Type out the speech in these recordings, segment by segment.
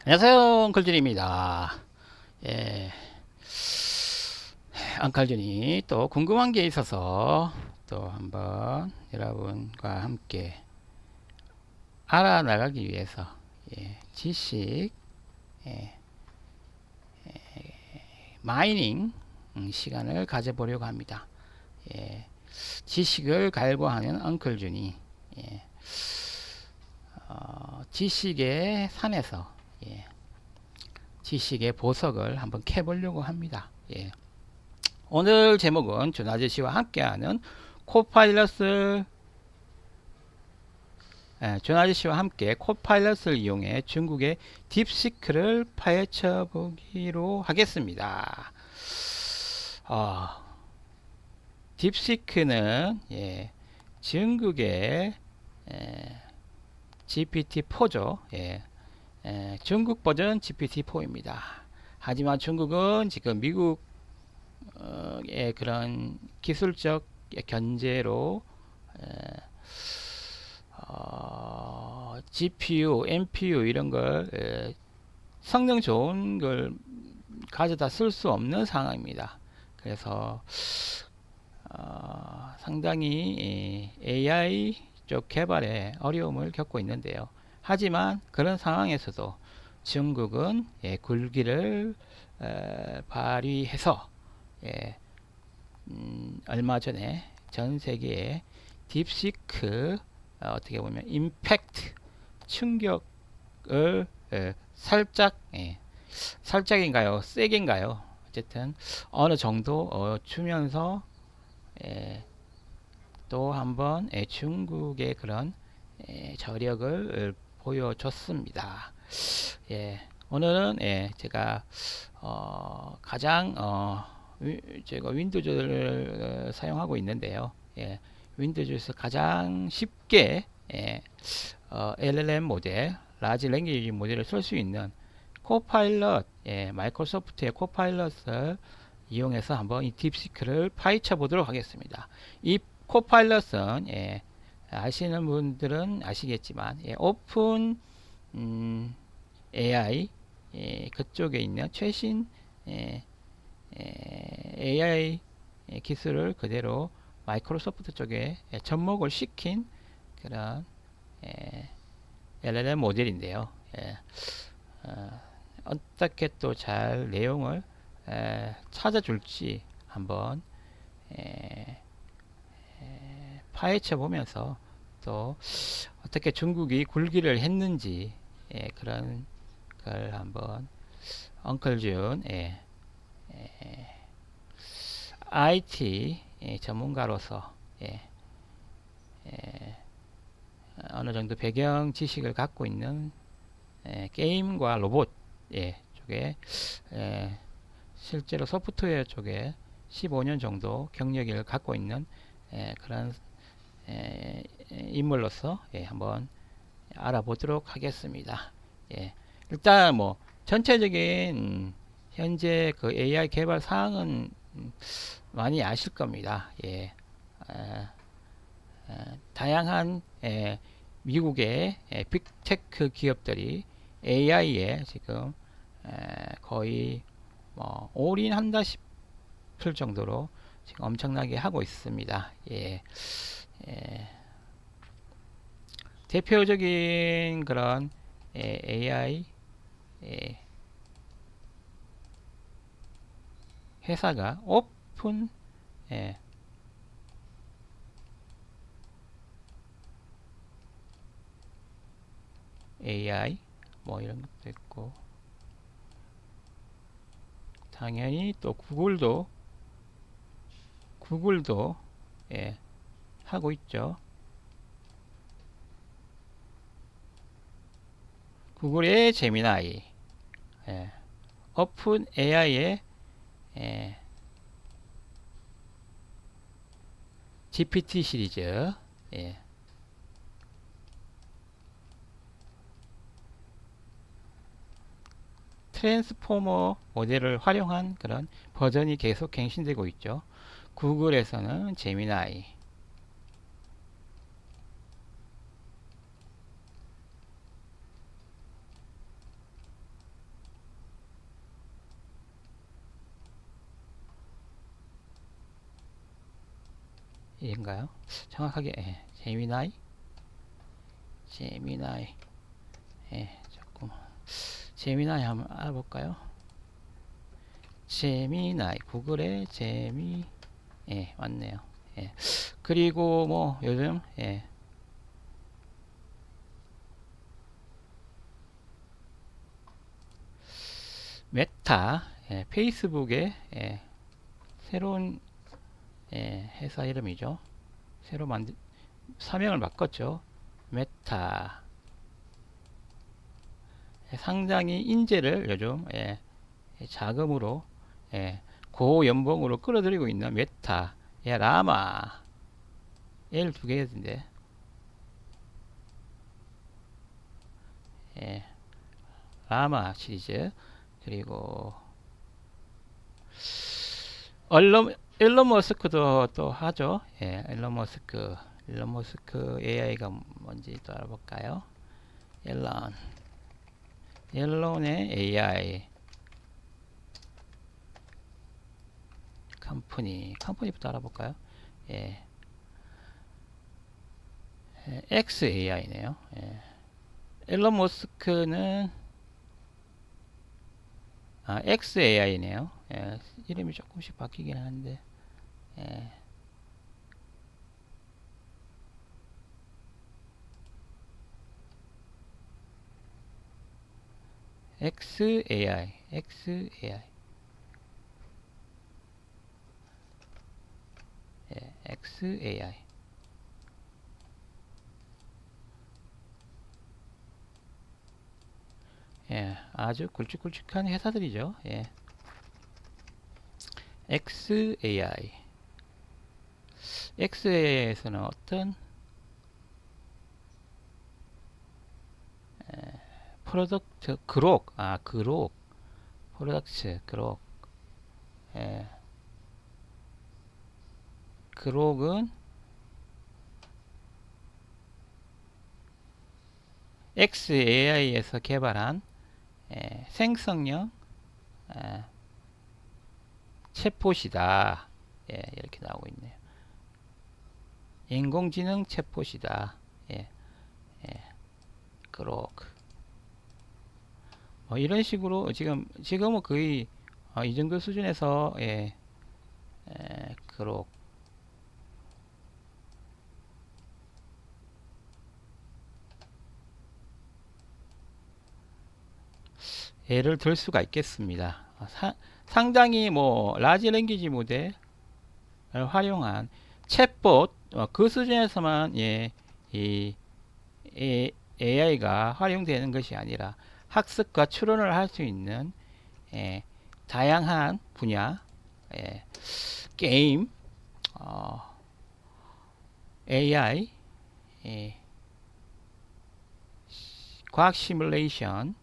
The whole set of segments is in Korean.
안녕하세요, 엉클준입니다. 예, 엉클준이 또 궁금한 게 있어서 또 한번 여러분과 함께 알아나가기 위해서 지식 예, 마이닝 시간을 가져보려고 합니다. 예, 지식을 갈구하는 엉클준이 예, 지식의 산에서 지식의 보석을 한번 캐보려고 합니다. 오늘 제목은 준 아저씨와 함께하는 코파일럿을 준 아저씨와 함께 코파일럿을 이용해 중국의 딥시크를 파헤쳐 보기로 하겠습니다. 어, 딥시크는 중국의 GPT-4죠. 중국 버전 GPT-4입니다. 하지만 중국은 지금 미국의 그런 기술적 견제로 GPU, NPU 이런 걸 성능 좋은 걸 가져다 쓸 수 없는 상황입니다. 그래서 상당히 AI 쪽 개발에 어려움을 겪고 있는데요. 하지만 그런 상황에서도 중국은 굴기를 발휘해서 얼마 전에 전 세계에 딥시크 어떻게 보면 임팩트 충격을 살짝 살짝인가요? 세게인가요? 어쨌든 어느 정도 주면서 또 한번 중국의 그런 저력을 보여줬습니다. 오늘은 제가 가장 제가 윈도우즈를 사용하고 있는데요. 윈도우즈에서 가장 쉽게 LLM 모델, 라지 랭귀지 모델을 쓸 수 있는 코파일럿, 마이크로소프트의 코파일럿을 이용해서 한번 이 딥시크를 파헤쳐 보도록 하겠습니다. 이 코파일럿은 아시는 분들은 아시겠지만 오픈 AI 그쪽에 있는 최신 AI 기술을 그대로 마이크로소프트 쪽에 접목을 시킨 그런 LLM 모델인데요. 어떻게 또 잘 내용을 찾아줄지 한번 파헤쳐 보면서 또 어떻게 중국이 굴기를 했는지 그런 걸 한번 엉클준 IT 전문가로서 어느 정도 배경 지식을 갖고 있는 게임과 로봇 쪽에 실제로 소프트웨어 쪽에 15년 정도 경력을 갖고 있는 그런 인물로서 한번 알아보도록 하겠습니다. 일단 뭐 전체적인 현재 그 AI 개발 사항은 많이 아실 겁니다. 다양한 미국의 빅테크 기업들이 AI에 지금 거의 뭐 올인한다 싶을 정도로 지금 엄청나게 하고 있습니다. 대표적인 그런 AI 회사가 오픈 AI 뭐 이런 것도 있고 당연히 또 구글도 하고 있죠. 구글의 제미나이, 오픈 AI의 GPT 시리즈, 트랜스포머 모델을 활용한 그런 버전이 계속 갱신되고 있죠. 구글에서는 제미나이, 인가요? 정확하게 제미나이 조금 제미나이 한번 알아볼까요? 제미나이 구글의 제미 맞네요. 그리고 뭐 요즘 메타 페이스북의 새로운 회사 이름이죠. 새로 만든 사명을 바꿨죠. 메타 상당히 인재를 요즘 자금으로 고연봉으로 끌어들이고 있는 메타 라마 L 두 개인데 라마 시리즈 그리고 일론 머스크도 또 하죠. 일론 머스크 AI가 뭔지 또 알아볼까요? 일론의 AI 컴퍼니부터 알아볼까요? XAI네요. 일론 머스크는 XAI네요. 이름이 조금씩 바뀌긴 하는데 XAI XAI 아주 굵직굵직한 회사들이죠. XAI에서는 어떤 프로덕트 그록은 XAI에서 개발한 생성형 챗봇이다. 이렇게 나오고 있네요. 인공지능 챗봇이다. 그록 이런 식으로 지금은 거의 이 정도 수준에서 그록 예를 들 수가 있겠습니다. 상당히 뭐 라지 랭귀지 모델을 활용한 챗봇 그 수준에서만 이 AI가 활용되는 것이 아니라 학습과 추론을 할 수 있는 다양한 분야 게임 AI 과학 시뮬레이션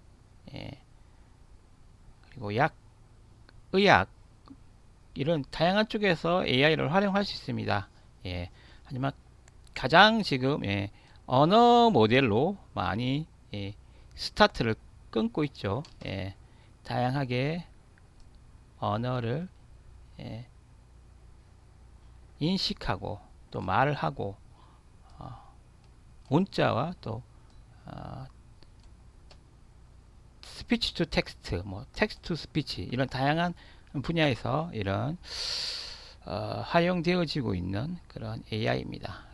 그리고 의학 이런 다양한 쪽에서 AI를 활용할 수 있습니다. 하지만 가장 지금 언어 모델로 많이 스타트를 끊고 있죠. 다양하게 언어를 인식하고 또 말을 하고 문자와 또 스피치 투 텍스트, 뭐 텍스트 투 스피치 이런 다양한 분야에서 이런 활용되어지고 있는 그런 AI입니다.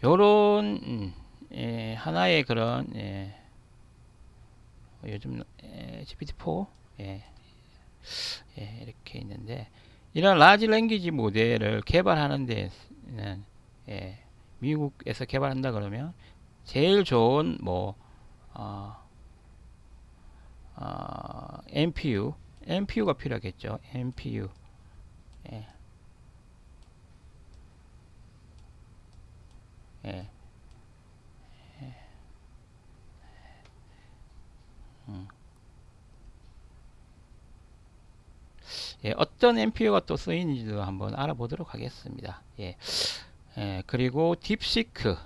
요런 하나의 그런 요즘 GPT-4 이렇게 있는데 이런 라지 랭귀지 모델을 개발하는 데는 미국에서 개발한다 그러면 제일 좋은 뭐 NPU가 필요하겠죠. NPU 어떤 NPU가 또 쓰이는지도 한번 알아보도록 하겠습니다. 그리고 딥시크는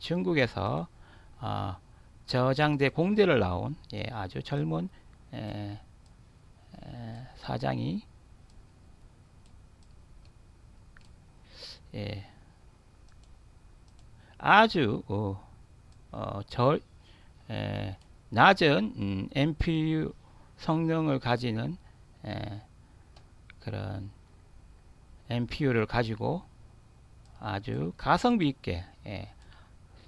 중국에서 저장대 공대를 나온 아주 젊은 에, 사장이 아주 저 낮은 NPU 성능을 가지는 그런 NPU를 가지고 아주 가성비 있게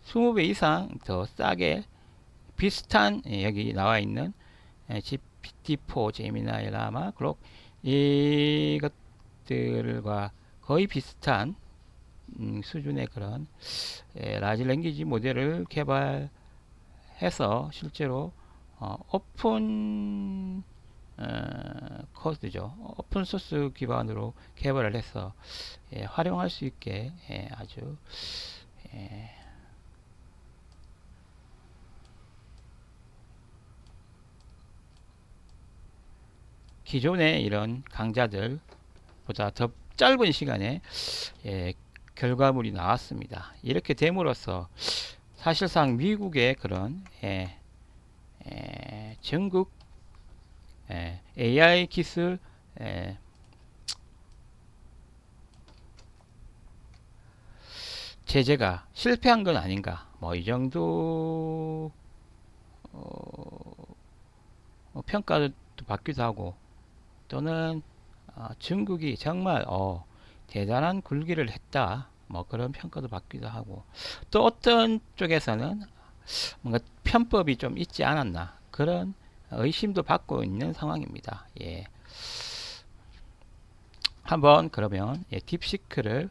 20배 이상 더 싸게 비슷한 여기 나와 있는 GPT-4, 제미나이, 라마, 그록 이것들과 거의 비슷한 수준의 그런 라지 랭귀지 모델을 개발해서 실제로 오픈 코드죠. 오픈 소스 기반으로 개발을 해서 활용할 수 있게 아주 기존의 이런 강좌들보다 더 짧은 시간에 결과물이 나왔습니다. 이렇게 됨으로써 사실상 미국의 그런 전국 AI 기술 제재가 실패한 건 아닌가, 뭐 이 정도 평가도 받기도 하고, 또는 중국이 정말 대단한 굴기를 했다, 뭐 그런 평가도 받기도 하고, 또 어떤 쪽에서는 뭔가 편법이 좀 있지 않았나, 그런 의심도 받고 있는 상황입니다. 한번 그러면 딥시크를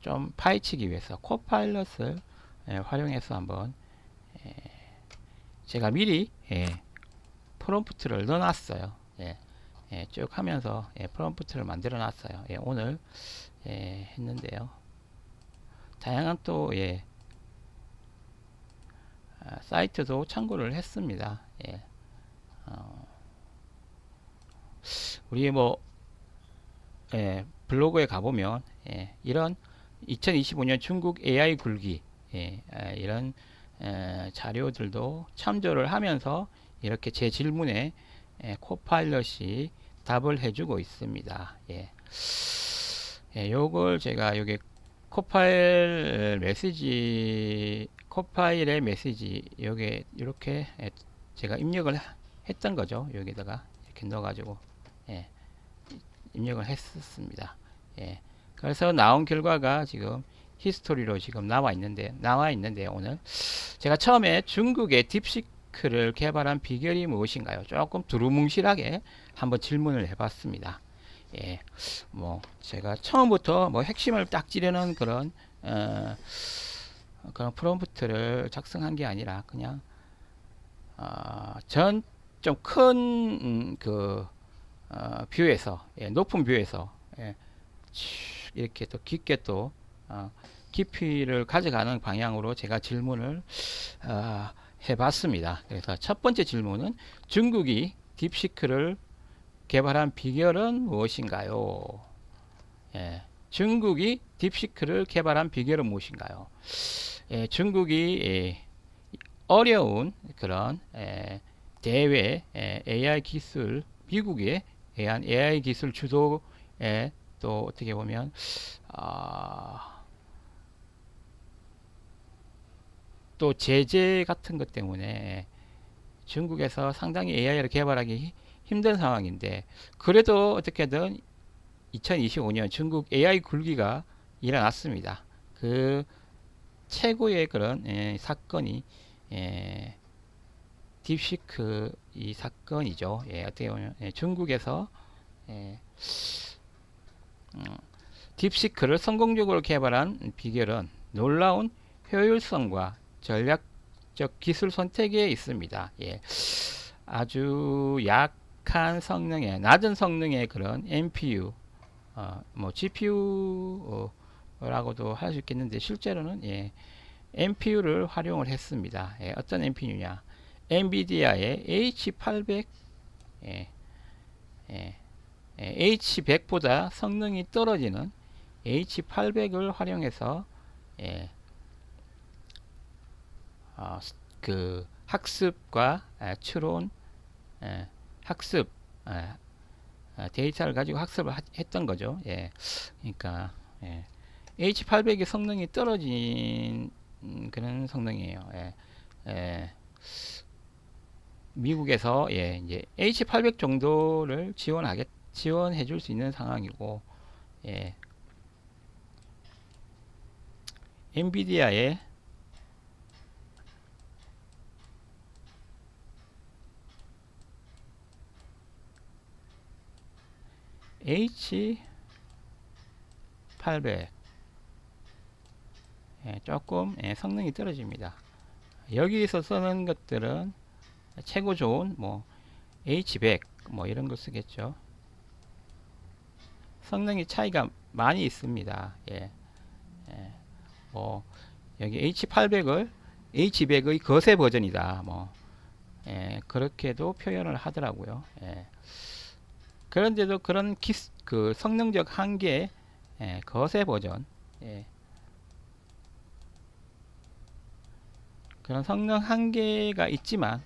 좀 파헤치기 위해서 코파일럿을 활용해서 한번 제가 미리 프롬프트를 넣어놨어요. 쭉 하면서 프롬프트를 만들어 놨어요. 오늘 했는데요. 다양한 또 사이트도 참고를 했습니다. 우리 뭐 블로그에 가보면 이런 2025년 중국 AI 굴기 이런 자료들도 참조를 하면서 이렇게 제 질문에 코파일럿이 답을 해주고 있습니다. 요걸 제가 여기 코파일의 메시지 여기 이렇게 제가 입력을 했던 거죠. 여기다가 이렇게 넣어가지고 입력을 했었습니다. 그래서 나온 결과가 지금 히스토리로 지금 나와 있는데 오늘 제가 처음에 중국의 딥시크를 개발한 비결이 무엇인가요? 조금 두루뭉실하게 한번 질문을 해봤습니다. 뭐 제가 처음부터 뭐 핵심을 딱 찌르는 그런 프롬프트를 작성한 게 아니라 그냥 전 좀 큰 뷰에서 높은 뷰에서 이렇게 또 깊게 또 깊이를 가져가는 방향으로 제가 질문을 해봤습니다. 그래서 첫 번째 질문은 중국이 딥시크를 개발한 비결은 무엇인가요? 중국이 딥시크를 개발한 비결은 무엇인가요? 중국이 어려운 그런 대외 AI 기술, 미국의 AI 기술 주도에 또 어떻게 보면 또 제재 같은 것 때문에 중국에서 상당히 AI를 개발하기 힘든 상황인데, 그래도 어떻게든 2025년 중국 AI 굴기가 일어났습니다. 그 최고의 그런 사건이 딥시크 이 사건이죠. 어떻게 보면 중국에서 딥시크를 성공적으로 개발한 비결은 놀라운 효율성과 전략적 기술 선택에 있습니다. 아주 약한 성능의, 낮은 성능의 그런 NPU, 뭐 GPU라고도 할 수 있겠는데, 실제로는 NPU를 활용을 했습니다. 어떤 NPU냐? 엔비디아의 H800, H100보다 성능이 떨어지는 H800을 활용해서 그 학습과 추론, 학습, 데이터를 가지고 학습을 했던 거죠. 예. 그러니까 H800의 성능이 떨어진 그런 성능이에요. 미국에서 이제 H800 정도를 지원해 줄 수 있는 상황이고, 엔비디아의 H800 조금 성능이 떨어집니다. 여기서 쓰는 것들은 최고 좋은 뭐 H100 뭐 이런 거 쓰겠죠. 성능이 차이가 많이 있습니다. 뭐 여기 H800을 H100의 거세 버전이다. 뭐 그렇게도 표현을 하더라고요. 그런데도 그런 그 성능적 한계, 거세 버전, 그런 성능 한계가 있지만,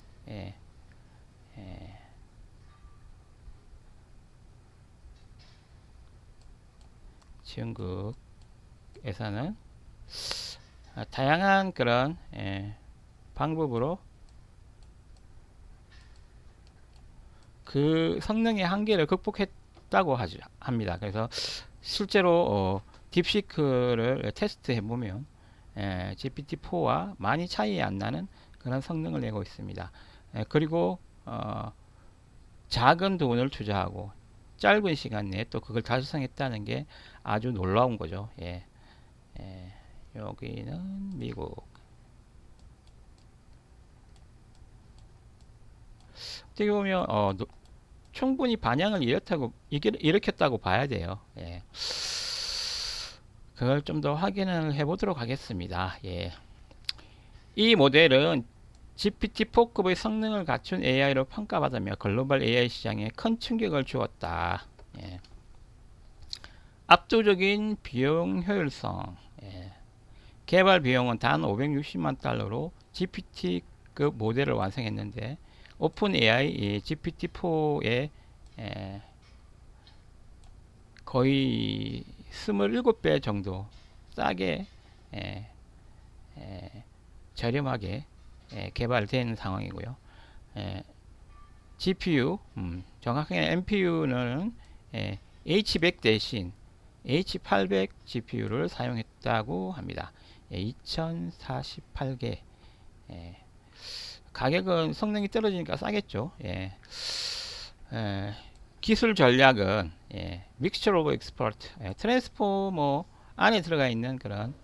지원국에서는 다양한 그런 방법으로 그 성능의 한계를 극복했다고 합니다. 그래서 실제로 딥시크를 테스트해 보면 GPT-4와 많이 차이 안 나는 그런 성능을 내고 있습니다. 그리고 작은 돈을 투자하고 짧은 시간 내에 또 그걸 달성했다는 게 아주 놀라운 거죠. 여기는 미국. 어떻게 보면 충분히 반향을 일으켰다고 봐야 돼요. 그걸 좀 더 확인을 해보도록 하겠습니다. 이 모델은 GPT-4급의 성능을 갖춘 AI로 평가받으며 글로벌 AI 시장에 큰 충격을 주었다. 압도적인 비용 효율성. 개발 비용은 단 560만 달러로 GPT급 모델을 완성했는데 오픈 AI GPT-4의 거의 27배 정도 싸게 저렴하게 개발된 상황이고요. GPU, 정확하게 NPU는 H100 대신 H800 GPU를 사용했다고 합니다. 2048개. 가격은 성능이 떨어지니까 싸겠죠. 기술 전략은 믹스처 오브 엑스퍼트, 트랜스포머 안에 들어가 있는 그런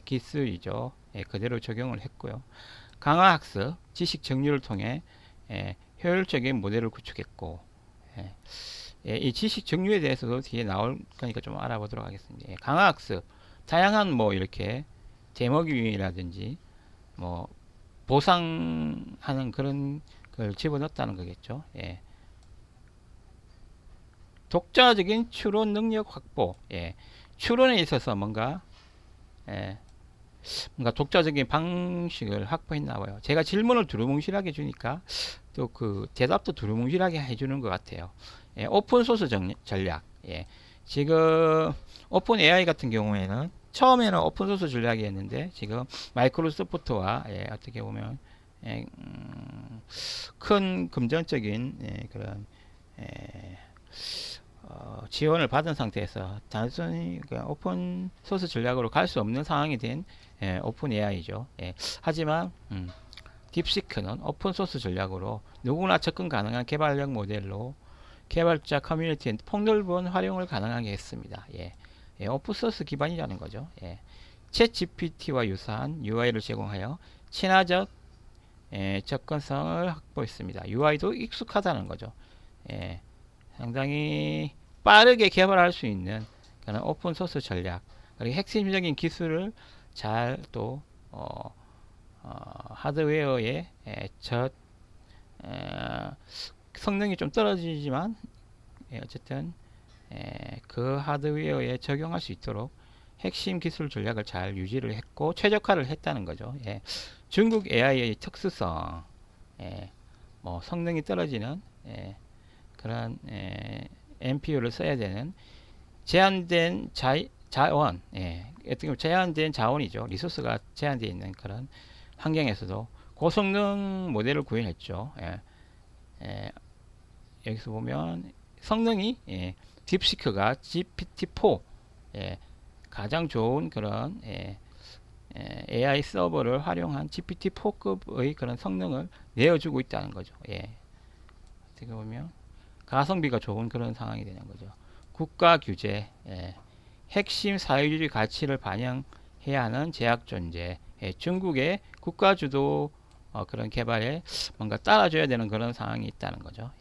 기술이죠. 그대로 적용을 했고요. 강화 학습, 지식 정리를 통해 효율적인 모델을 구축했고, 이 지식 정리에 대해서도 뒤에 나올 거니까 좀 알아보도록 하겠습니다. 강화 학습, 다양한 뭐 이렇게 제목이라든지 뭐 보상하는 그런 걸 집어넣었다는 거겠죠. 독자적인 추론 능력 확보. 추론에 있어서 뭔가 독자적인 방식을 확보했나 봐요. 제가 질문을 두루뭉실하게 주니까 또 그 대답도 두루뭉실하게 해주는 것 같아요. 오픈 소스 전략. 지금 오픈 AI 같은 경우에는 처음에는 오픈 소스 전략이었는데 지금 마이크로소프트와 어떻게 보면 큰 금전적인 그런 지원을 받은 상태에서 단순히 오픈 소스 전략으로 갈 수 없는 상황이 된 오픈 AI죠. 하지만 딥시크는 오픈 소스 전략으로 누구나 접근 가능한 개발형 모델로 개발자 커뮤니티의 폭넓은 활용을 가능하게 했습니다. 오픈 소스 기반이라는 거죠. 챗 GPT와 유사한 UI를 제공하여 친화적 접근성을 확보했습니다. UI도 익숙하다는 거죠. 상당히 빠르게 개발할 수 있는 그런 오픈 소스 전략, 그리고 핵심적인 기술을 잘 또 하드웨어의 성능이 좀 떨어지지만 어쨌든 그 하드웨어에 적용할 수 있도록 핵심 기술 전략을 잘 유지를 했고 최적화를 했다는 거죠. 예. 중국 AI의 특수성, 예. 뭐 성능이 떨어지는 예. 그런 NPU를 써야 되는 제한된 자원, 예. 어떻게 보면 제한된 자원이죠. 리소스가 제한되어 있는 그런 환경에서도 고성능 모델을 구현했죠. 예. 예. 여기서 보면 성능이 딥시크가 GPT-4 가장 좋은 그런 AI 서버를 활용한 GPT-4급의 그런 성능을 내어주고 있다는 거죠. 어떻게 보면 가성비가 좋은 그런 상황이 되는 거죠. 국가 규제, 핵심 사회주의 가치를 반영해야 하는 제약 존재, 중국의 국가 주도 그런 개발에 뭔가 따라줘야 되는 그런 상황이 있다는 거죠.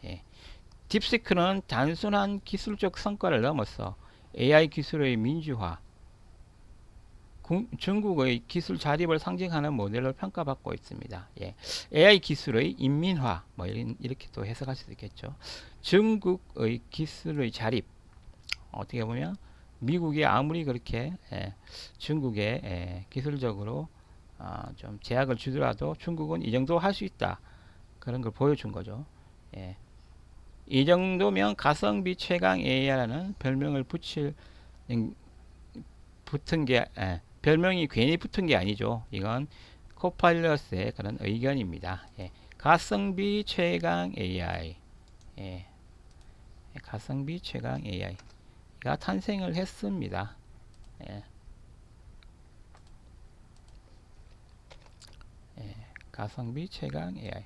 딥시크는 단순한 기술적 성과를 넘어서 AI 기술의 민주화, 중국의 기술 자립을 상징하는 모델로 평가받고 있습니다. AI 기술의 인민화, 뭐 이렇게 또 해석할 수도 있겠죠. 중국의 기술의 자립, 어떻게 보면 미국이 아무리 그렇게 중국에 기술적으로 좀 제약을 주더라도 중국은 이 정도 할 수 있다. 그런 걸 보여준 거죠. 이 정도면 가성비 최강 AI라는 별명을 붙은 게 별명이 괜히 붙은 게 아니죠. 이건 코파일럿의 그런 의견입니다. 가성비 최강 AI, 가성비 최강 AI가 탄생을 했습니다. 가성비 최강 AI.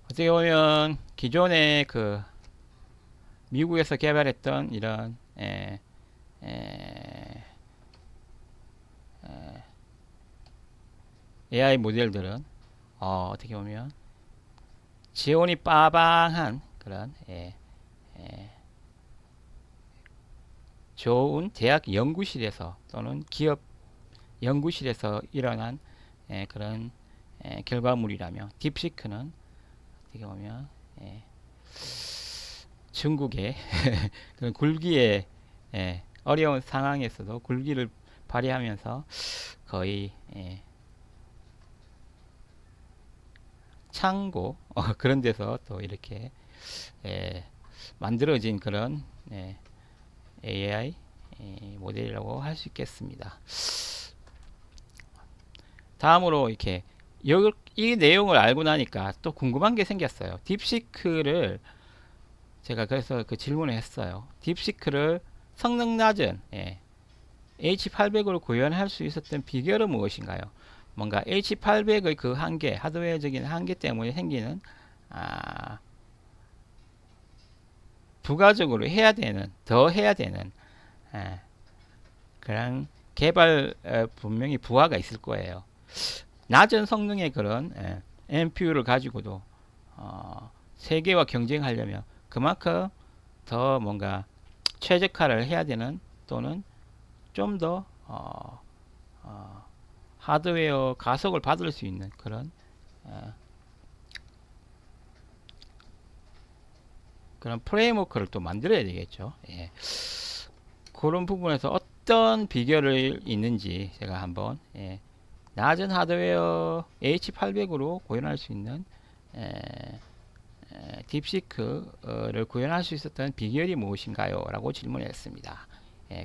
어떻게 보면 기존의 그 미국에서 개발했던 이런 AI 모델들은 어떻게 보면 지원이 빠방한 그런 좋은 대학 연구실에서 또는 기업 연구실에서 일어난 그런 결과물이라며 딥시크는 어떻게 보면 중국의 그런 굴기에 어려운 상황에서도 굴기를 발휘하면서 거의 창고 그런 데서 또 이렇게 만들어진 그런 AI 모델이라고 할 수 있겠습니다. 다음으로 이렇게 이 내용을 알고 나니까 또 궁금한 게 생겼어요. 딥시크를 제가 그래서 그 질문을 했어요. 딥시크를 성능 낮은 H800으로 구현할 수 있었던 비결은 무엇인가요? 뭔가 H800의 그 한계, 하드웨어적인 한계 때문에 생기는 부가적으로 더 해야 되는 그런 개발 분명히 부하가 있을 거예요. 낮은 성능의 그런 NPU를 가지고도 세계와 경쟁하려면 그만큼 더 뭔가 최적화를 해야 되는 또는 좀 더 하드웨어 가속을 받을 수 있는 그런 프레임워크를 또 만들어야 되겠죠. 그런 부분에서 어떤 비결이 있는지 제가 한번 낮은 하드웨어 H800으로 구현할 수 있는 딥시크를 구현할 수 있었던 비결이 무엇인가요? 라고 질문을 했습니다.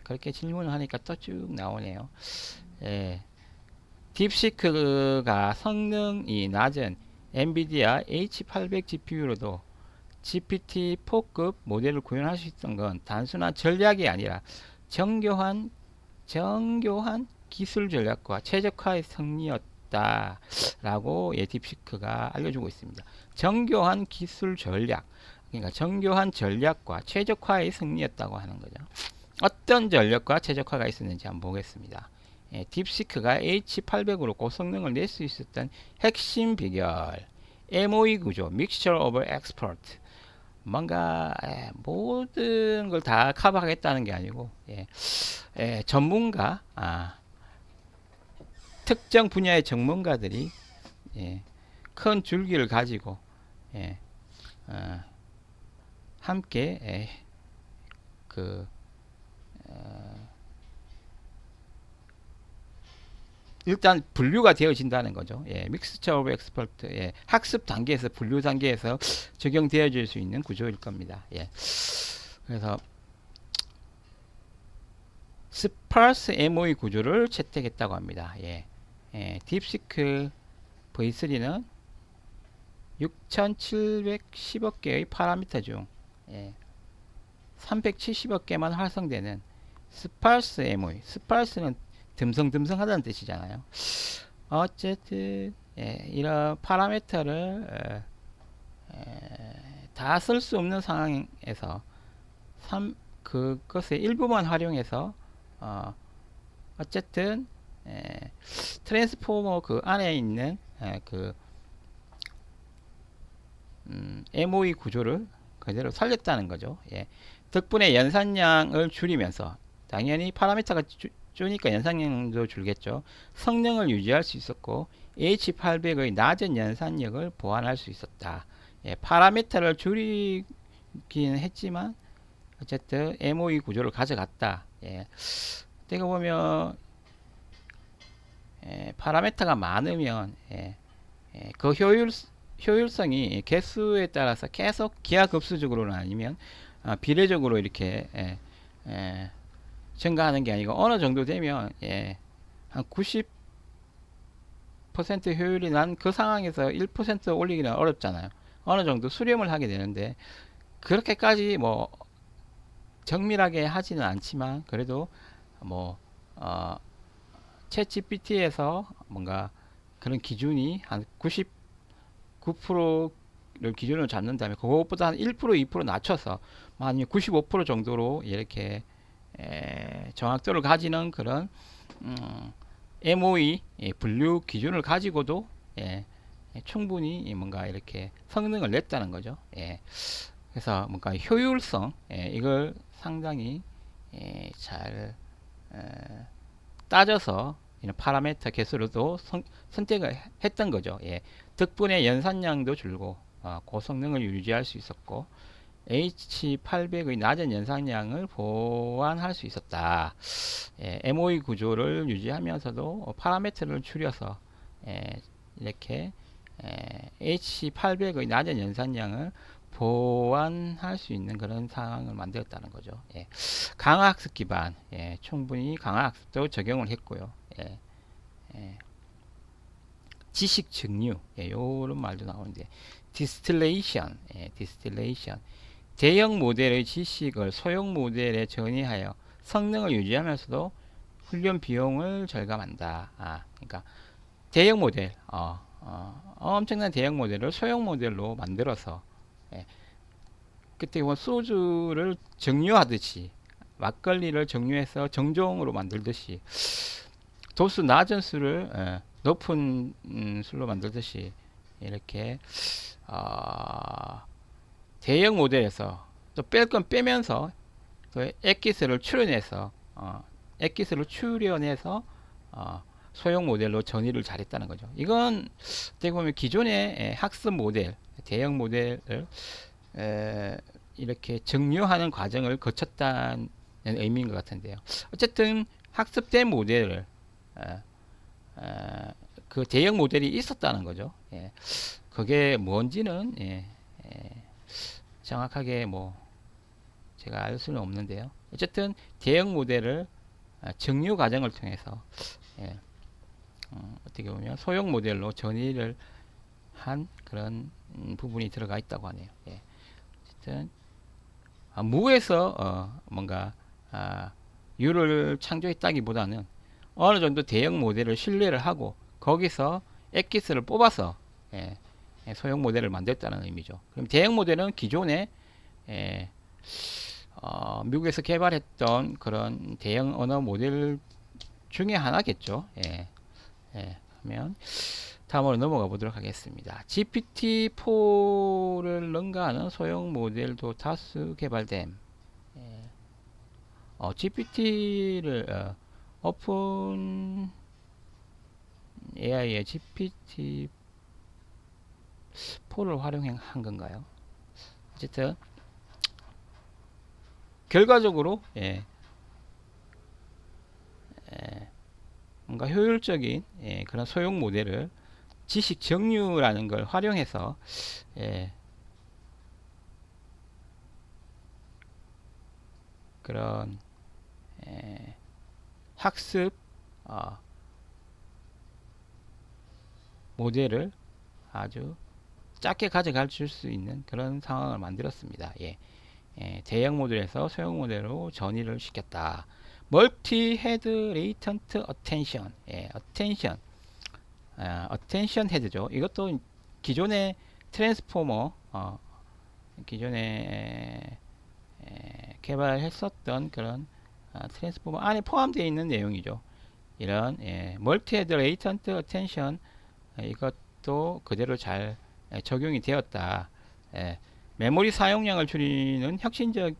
그렇게 질문을 하니까 또 쭉 나오네요. 딥시크가 성능이 낮은 엔비디아 H800 GPU로도 GPT-4급 모델을 구현할 수 있던 건 단순한 전략이 아니라 정교한 기술 전략과 최적화의 승리였다 라고 딥시크가 알려주고 있습니다. 정교한 기술 전략, 그러니까 정교한 전략과 최적화의 승리였다고 하는 거죠. 어떤 전략과 최적화가 있었는지 한번 보겠습니다. 딥시크가 H800으로 고성능을 낼 수 있었던 핵심 비결, MOE 구조, Mixture of Expert. 뭔가 모든 걸 다 커버하겠다는 게 아니고 전문가, 특정 분야의 전문가들이 큰 줄기를 가지고 함께 그 일단 분류가 되어진다는 거죠. 예, 믹스처 오브 엑스퍼트, 예, 학습 단계에서 분류 단계에서 적용되어질 수 있는 구조일 겁니다. 예, 그래서 스파스 MOE 구조를 채택했다고 합니다. 예, 예, 딥시크 V3는 6,710억 개의 파라미터 중 예, 370억 개만 활성되는 스파스 MOE, 스파스는 듬성듬성하다는 뜻이잖아요. 어쨌든 예, 이런 파라미터를 다 쓸 수 없는 상황에서 그것의 일부만 활용해서 어쨌든 트랜스포머 그 안에 있는 그 MOE 구조를 그대로 살렸다는 거죠. 예. 덕분에 연산량을 줄이면서 당연히 파라미터가 주니까 연산량도 줄겠죠. 성능을 유지할 수 있었고 H800의 낮은 연산력을 보완할 수 있었다. 예, 파라미터를 줄이긴 했지만 어쨌든 MOE 구조를 가져갔다. 예. 어떻게 보면 파라미터가 많으면 그 효율성이 개수에 따라서 계속 기하급수적으로는 아니면 비례적으로 이렇게 증가하는 게 아니고 어느 정도 되면 한 90% 효율이 난 그 상황에서 1% 올리기는 어렵잖아요. 어느 정도 수렴을 하게 되는데 그렇게까지 뭐 정밀하게 하지는 않지만 그래도 뭐 챗 GPT에서 뭔가 그런 기준이 한 99%를 기준으로 잡는다면 그것보다 한 1%, 2% 낮춰서 아니면 95% 정도로 이렇게 정확도를 가지는 그런 MOE 분류 기준을 가지고도 충분히 뭔가 이렇게 성능을 냈다는 거죠. 그래서 뭔가 효율성 이걸 상당히 잘 따져서 이런 파라미터 개수로도 선택을 했던 거죠. 덕분에 연산량도 줄고 고성능을 유지할 수 있었고 H800의 낮은 연산량을 보완할 수 있었다. MOE 구조를 유지하면서도 파라미터를 줄여서 이렇게 H800의 낮은 연산량을 보완할 수 있는 그런 상황을 만들었다는 거죠. 강화학습 기반, 충분히 강화학습도 적용을 했고요. 지식 증류, 요런 말도 나오는데, 디스틸레이션, 디스틸레이션. 대형 모델의 지식을 소형 모델에 전이하여 성능을 유지하면서도 훈련 비용을 절감한다. 그러니까 대형 모델, 엄청난 대형 모델을 소형 모델로 만들어서 그때 뭐 소주를 정류하듯이 막걸리를 정류해서 정종으로 만들듯이 도수 낮은 술을 높은 술로 만들듯이 이렇게 대형 모델에서 또 뺄 건 빼면서 또 액기스를 추려내서 소형 모델로 전이를 잘했다는 거죠. 이건 어떻게 보면 기존의 학습 모델, 대형 모델을 이렇게 정류하는 과정을 거쳤다는 의미인 것 같은데요. 어쨌든 학습된 모델을 그 대형 모델이 있었다는 거죠. 그게 뭔지는 정확하게 뭐 제가 알 수는 없는데요. 어쨌든 대형 모델을 정류 과정을 통해서 어떻게 보면 소형 모델로 전이를 한 그런 부분이 들어가 있다고 하네요. 어쨌든 무에서 뭔가 유를 창조했다기보다는 어느 정도 대형 모델을 신뢰를 하고 거기서 엑기스를 뽑아서 소형 모델을 만들었다는 의미죠. 그럼 대형 모델은 기존에 미국에서 개발했던 그런 대형 언어 모델 중에 하나겠죠. 그러면 다음으로 넘어가 보도록 하겠습니다. GPT-4를 능가하는 소형 모델도 다수 개발됨. GPT를 오픈 AI의 GPT-4를 활용한 건가요? 어쨌든 결과적으로 뭔가 효율적인 그런 소형 모델을 지식 정류라는 걸 활용해서 예, 그런 학습 어, 모델을 아주 작게 가져갈 수 있는 그런 상황을 만들었습니다. 대형 모델에서 소형 모델로 전이를 시켰다. 멀티 헤드 레이턴트 어텐션, 어텐션 헤드죠. 이것도 기존의 트랜스포머, 기존에 개발했었던 그런 트랜스포머 안에 포함되어 있는 내용이죠. 이런 멀티 헤드 레이턴트 어텐션 이것도 그대로 잘 적용이 되었다. 메모리 사용량을 줄이는 혁신적인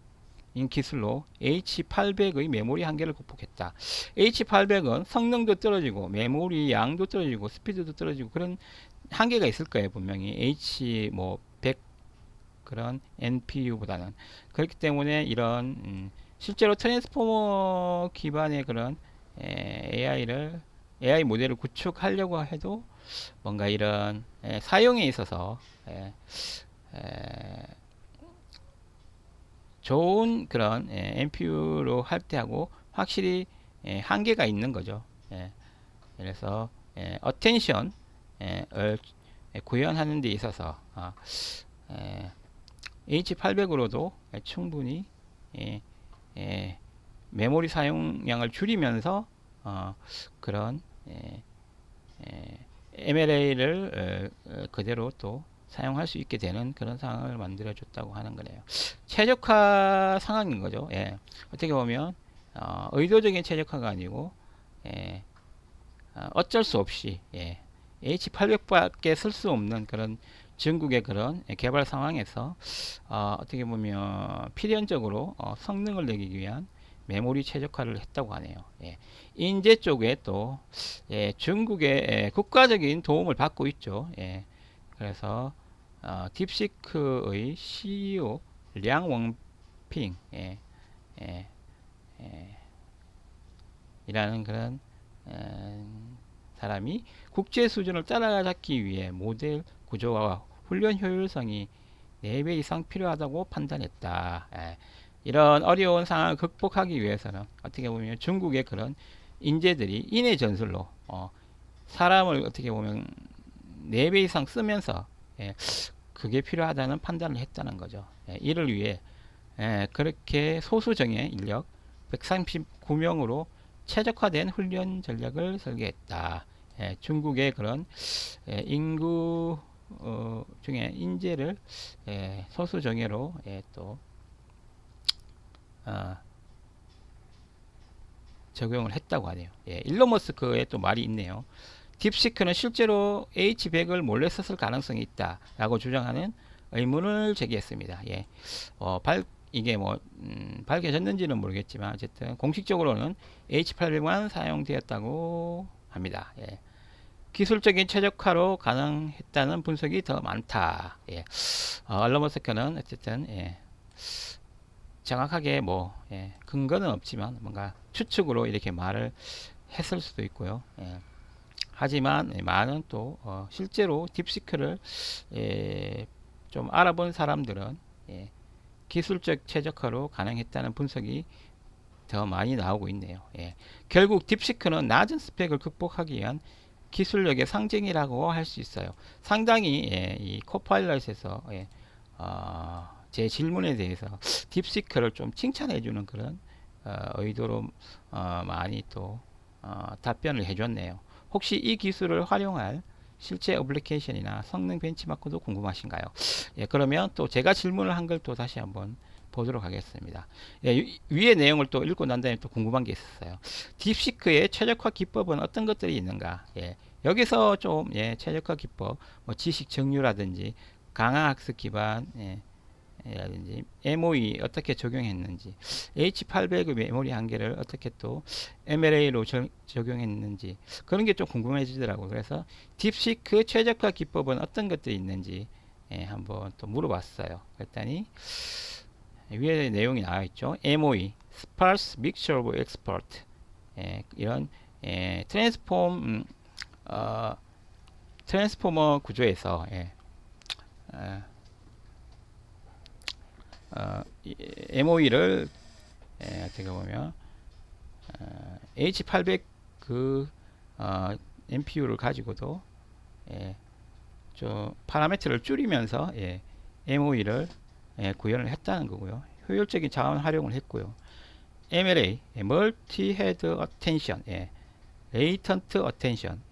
기술로 H800의 메모리 한계를 극복했다. H800은 성능도 떨어지고 메모리 양도 떨어지고 스피드도 떨어지고 그런 한계가 있을 거예요. 분명히 H100 그런 NPU보다는. 그렇기 때문에 이런 실제로 트랜스포머 기반의 그런 AI 모델을 구축하려고 해도 뭔가 이런 사용에 있어서 좋은 그런 NPU로 할 때하고 확실히 한계가 있는 거죠. 그래서 어텐션을 구현하는 데 있어서 H800으로도 충분히 메모리 사용량을 줄이면서 그런 MLA를 그대로 또 사용할 수 있게 되는 그런 상황을 만들어 줬다고 하는 거네요. 최적화 상황인 거죠. 어떻게 보면 의도적인 최적화가 아니고 어쩔 수 없이 H800밖에 쓸 수 없는 그런 전국의 그런 개발 상황에서 어떻게 보면 필연적으로 성능을 내기 위한 메모리 최적화를 했다고 하네요. 인재 쪽에 또 중국의 국가적인 도움을 받고 있죠. 그래서 딥시크의 CEO 량원핑 이라는 그런 사람이 국제 수준을 따라잡기 위해 모델 구조와 훈련 효율성이 4배 이상 필요하다고 판단했다. 이런 어려운 상황을 극복하기 위해서는 어떻게 보면 중국의 그런 인재들이 인해 전술로 사람을 어떻게 보면 4배 이상 쓰면서 그게 필요하다는 판단을 했다는 거죠. 이를 위해 그렇게 소수정예 인력 139명으로 최적화된 훈련 전략을 설계했다. 중국의 그런 인구 중에 인재를 소수 정예로 또 적용을 했다고 하네요. 일론 머스크의 또 말이 있네요. 딥시크는 실제로 H100을 몰래 썼을 가능성이 있다라고 주장하는 의문을 제기했습니다. 이게 뭐 밝혀졌는지는 모르겠지만 어쨌든 공식적으로는 H800만 사용되었다고 합니다. 기술적인 최적화로 가능했다는 분석이 더 많다. 일론 머스크는 어쨌든 정확하게 뭐 근거는 없지만 뭔가 추측으로 이렇게 말을 했을 수도 있고요. 하지만 많은 또 실제로 딥시크를 좀 알아본 사람들은 기술적 최적화로 가능했다는 분석이 더 많이 나오고 있네요. 결국 딥시크는 낮은 스펙을 극복하기 위한 기술력의 상징이라고 할 수 있어요. 상당히 이 코파일럿에서 제 질문에 대해서 딥시크를 좀 칭찬해주는 그런 의도로 많이 또 답변을 해줬네요. 혹시 이 기술을 활용할 실제 어플리케이션이나 성능 벤치마크도 궁금하신가요? 그러면 또 제가 질문을 한 걸 또 다시 한번 보도록 하겠습니다. 위의 내용을 또 읽고 난 다음에 또 궁금한 게 있었어요. 딥시크의 최적화 기법은 어떤 것들이 있는가? 여기서 좀 최적화 기법, 뭐 지식 정류라든지 강화 학습 기반 라든지 MOE 어떻게 적용했는지, H800의 메모리 한계를 어떻게 또 MLA로 적용했는지 그런 게 좀 궁금해지더라고요. 그래서 딥시크 최적화 기법은 어떤 것들이 있는지 한번 또 물어봤어요. 그랬더니 위에 내용이 나와 있죠. MOE, Sparse Mixture of Expert. 이런 트랜스포머 구조에서 MOE를 어떻게 보면 H800 그 MPU를 가지고도 좀 파라미터를 줄이면서 MOE를 구현을 했다는 거고요. 효율적인 자원 활용을 했고요. MLA, Multi Head Attention, Latent Attention,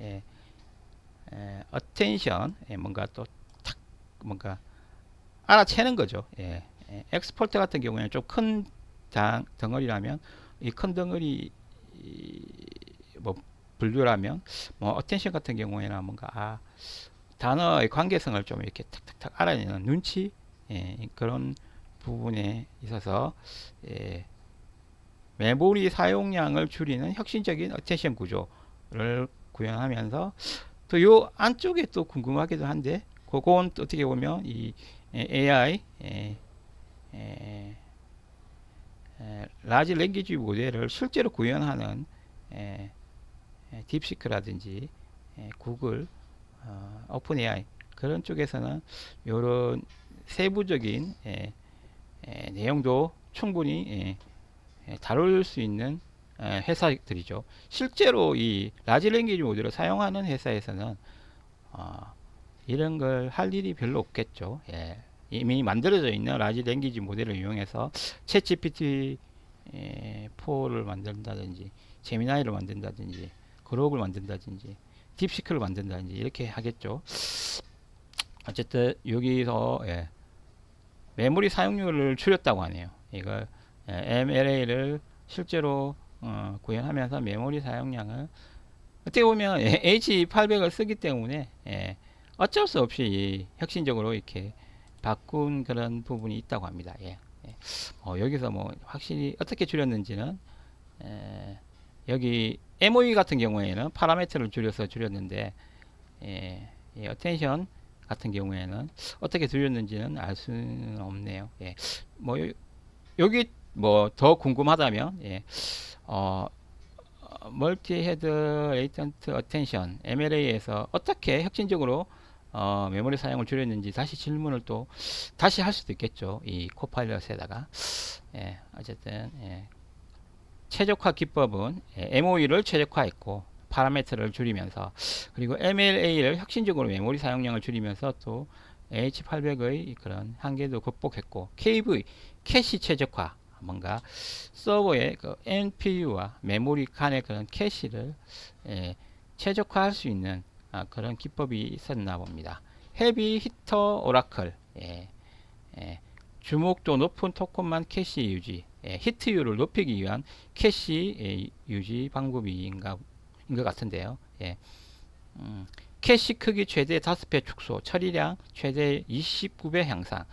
Attention, 뭔가 또 탁 뭔가 알아채는 거죠. 엑스포트 같은 경우에는 좀 큰 덩어리라면 이 큰 덩어리 뭐 분류라면 뭐 어텐션 같은 경우에는 뭔가 단어의 관계성을 좀 이렇게 탁탁탁 알아내는 눈치 그런 부분에 있어서 메모리 사용량을 줄이는 혁신적인 어텐션 구조를 구현하면서 또 요 안쪽에 또 궁금하기도 한데 그건 또 어떻게 보면 이 AI 라지 랭귀지 모델을 실제로 구현하는 딥시크라든지 구글, 오픈 AI 그런 쪽에서는 이런 세부적인 내용도 충분히 다룰 수 있는 회사들이죠. 실제로 이 라지 랭귀지 모델을 사용하는 회사에서는 이런 걸 할 일이 별로 없겠죠. 이미 만들어져 있는 라지 랭귀지 모델을 이용해서 챗 GPT 4를 만든다든지 제미나이를 만든다든지 그록을 만든다든지 딥시크를 만든다든지 이렇게 하겠죠. 어쨌든 여기서 메모리 사용률을 줄였다고 하네요. 이걸 MLA를 실제로 구현하면서 메모리 사용량을 어떻게 보면 H800을 쓰기 때문에 어쩔 수 없이 혁신적으로 이렇게 바꾼 그런 부분이 있다고 합니다. 여기서 뭐 확실히 어떻게 줄였는지는 여기 MOE 같은 경우에는 파라미터를 줄여서 줄였는데 어텐션 같은 경우에는 어떻게 줄였는지는 알 수는 없네요. 뭐 여기 뭐 더 궁금하다면 멀티 헤드 레이턴트 어텐션 MLA에서 어떻게 혁신적으로 메모리 사용을 줄였는지 다시 질문을 또 다시 할 수도 있겠죠. 이 코파일럿에다가 어쨌든 최적화 기법은 MOE를 최적화했고 파라미터를 줄이면서 그리고 MLA를 혁신적으로 메모리 사용량을 줄이면서 또 H800의 그런 한계도 극복했고 KV 캐시 최적화 뭔가 서버의 그 NPU와 메모리 간의 그런 캐시를 최적화할 수 있는 그런 기법이 있었나 봅니다. 헤비 히터 오라클 주목도 높은 토큰만 캐시 유지 히트율을 높이기 위한 캐시 유지 방법인 것 같은데요. 캐시 크기 최대 5배 축소 처리량 최대 29배 향상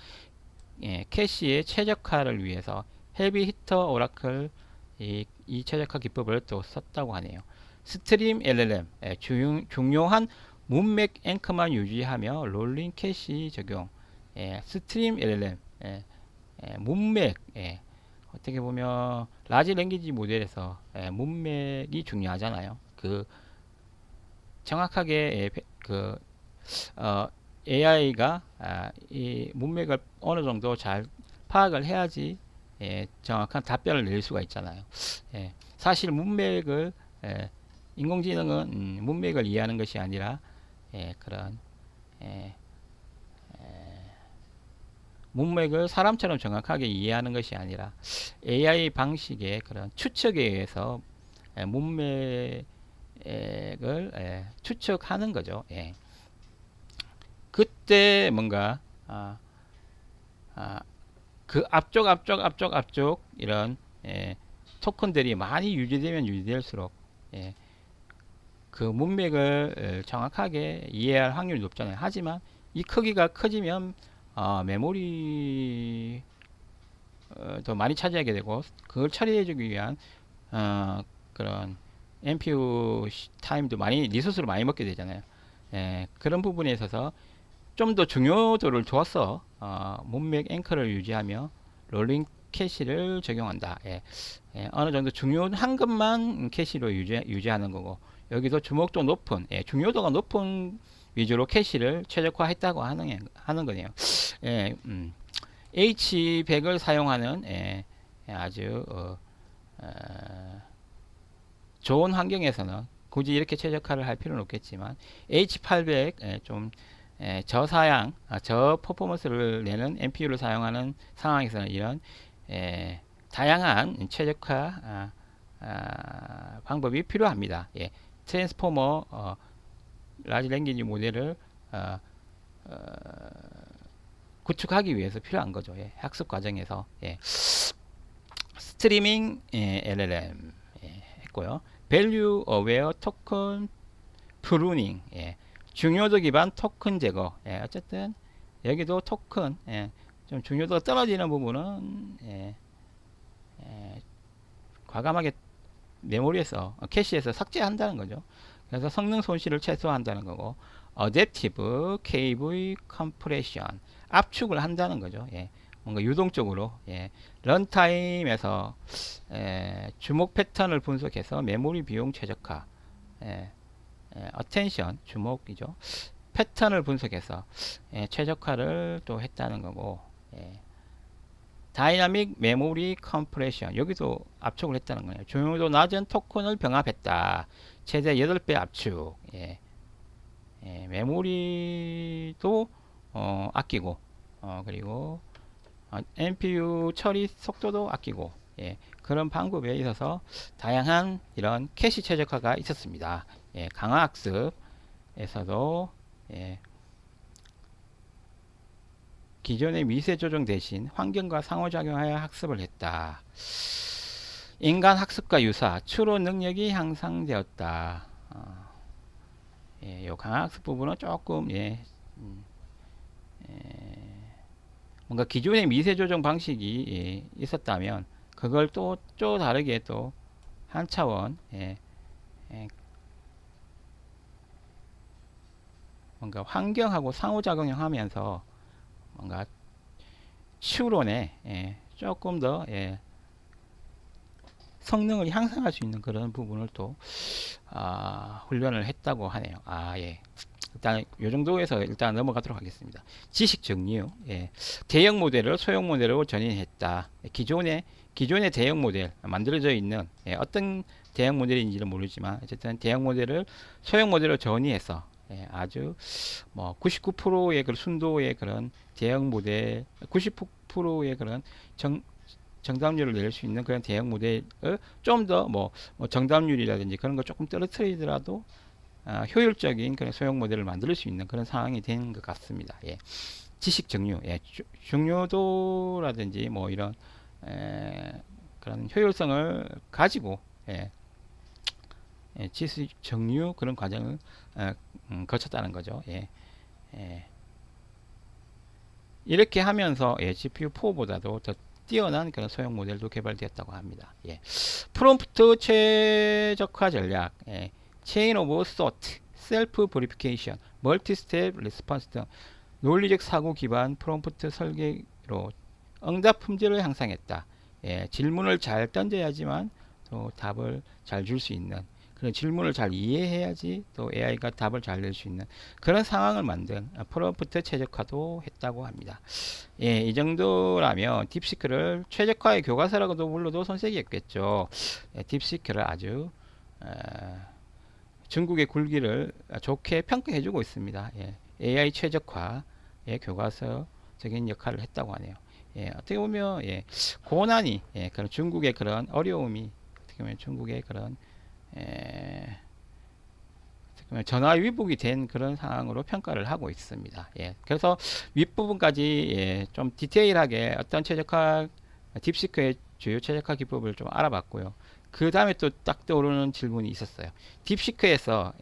캐시의 최적화를 위해서 헤비 히터 오라클 이 최적화 기법을 또 썼다고 하네요. 스트림 LLM 중요한 문맥 앵커만 유지하며 롤링 캐시 적용 스트림 LLM 문맥 어떻게 보면 라지 랭귀지 모델에서 문맥이 중요하잖아요. 그 정확하게 AI가 이 문맥을 어느 정도 잘 파악을 해야지 정확한 답변을 낼 수가 있잖아요. 사실 문맥을 인공지능은 문맥을 이해하는 것이 아니라 그런 문맥을 사람처럼 정확하게 이해하는 것이 아니라 AI 방식의 그런 추측에 의해서 문맥을 추측하는 거죠. 그때 뭔가 그 앞쪽 이런 토큰들이 많이 유지되면 유지될수록 그 문맥을 정확하게 이해할 확률이 높잖아요. 하지만 이 크기가 커지면 메모리 더 많이 차지하게 되고 그걸 처리해주기 위한 그런 NPU 타임도 많이 리소스를 많이 먹게 되잖아요. 그런 부분에 있어서 좀 더 중요도를 둬서 문맥 앵커를 유지하며 롤링 캐시를 적용한다. 어느 정도 중요한 것만 캐시로 유지하는 거고, 여기도 주목도 높은, 중요도가 높은 위주로 캐시를 최적화했다고 하는 거네요. H100을 사용하는 아주 좋은 환경에서는 굳이 이렇게 최적화를 할 필요는 없겠지만 H800 좀 저사양, 저퍼포먼스를 내는 NPU를 사용하는 상황에서는 이런 다양한 최적화 방법이 필요합니다. 트랜스포머 라지 랭귀지 모델을 구축하기 위해서 필요한 거죠. 학습 과정에서 스트리밍 LLM 했고요. 밸류 어웨어 토큰 프루닝, 중요도 기반 토큰 제거. 어쨌든 여기도 토큰, 좀 중요도가 떨어지는 부분은 과감하게 메모리에서 캐시에서 삭제한다는 거죠. 그래서 성능 손실을 최소화한다는 거고, 어댑티브 KV 컴프레션, 압축을 한다는 거죠. 뭔가 유동적으로 런타임에서 주목 패턴을 분석해서 메모리 비용 최적화, 어텐션 주목이죠. 패턴을 분석해서 최적화를 또 했다는 거고, 다이나믹 메모리 컴프레션, 여기도 압축을 했다는 거예요. 중요도 낮은 토큰을 병합했다. 최대 8배 압축. 메모리도 아끼고, 그리고 NPU 처리 속도도 아끼고, 그런 방법에 있어서 다양한 이런 캐시 최적화가 있었습니다. 강화학습에서도 기존의 미세 조정 대신 환경과 상호작용하여 학습을 했다. 인간 학습과 유사, 추론 능력이 향상되었다. 요 강화학습 부분은 조금 뭔가 기존의 미세 조정 방식이 있었다면 그걸 또 다르게 또 한 차원 뭔가 환경하고 상호작용하면서 뭔가 추론에 조금 더 성능을 향상할 수 있는 그런 부분을 또 훈련을 했다고 하네요. 일단 이 정도에서 일단 넘어가도록 하겠습니다. 지식 정리요. 대형 모델을 소형 모델로 전환했다. 기존의 대형 모델 만들어져 있는 어떤 대형 모델인지는 모르지만 어쨌든 대형 모델을 소형 모델로 전환해서 아주 뭐 99%의 그런 순도의 그런 대형 모델, 99%의 그런 정답률을 낼 수 있는 그런 대형 모델을 좀 더 뭐 정답률이라든지 그런 거 조금 떨어뜨리더라도 효율적인 그런 소형 모델을 만들 수 있는 그런 상황이 된 것 같습니다. 지식 정류, 중요도라든지 뭐 이런 그런 효율성을 가지고 지식 정류 그런 과정을 거쳤다는 거죠. 이렇게 하면서 GPU4보다도 더 뛰어난 그런 소형 모델도 개발되었다고 합니다. 프롬프트 최적화 전략, 체인 오브 소트, 셀프 버리피케이션, 멀티 스텝 리스폰스 등 논리적 사고 기반 프롬프트 설계로 응답 품질을 향상했다. 질문을 잘 던져야지만 또 답을 잘 줄 수 있는, 그런 질문을 잘 이해해야지 또 AI가 답을 잘 낼 수 있는 그런 상황을 만든 프롬프트 최적화도 했다고 합니다. 이 정도라면 딥시크를 최적화의 교과서라고도 불러도 손색이 없겠죠. 딥시크를 아주 중국의 굴기를 좋게 평가해주고 있습니다. AI 최적화의 교과서적인 역할을 했다고 하네요. 어떻게 보면 고난이 그런 중국의 그런 어려움이 어떻게 보면 중국의 그런 전화위복이 된 그런 상황으로 평가를 하고 있습니다. 그래서 윗부분까지 좀 디테일하게 어떤 최적화 딥시크의 주요 최적화 기법을 좀 알아봤고요. 그 다음에 또 딱 떠오르는 질문이 있었어요. 딥시크에서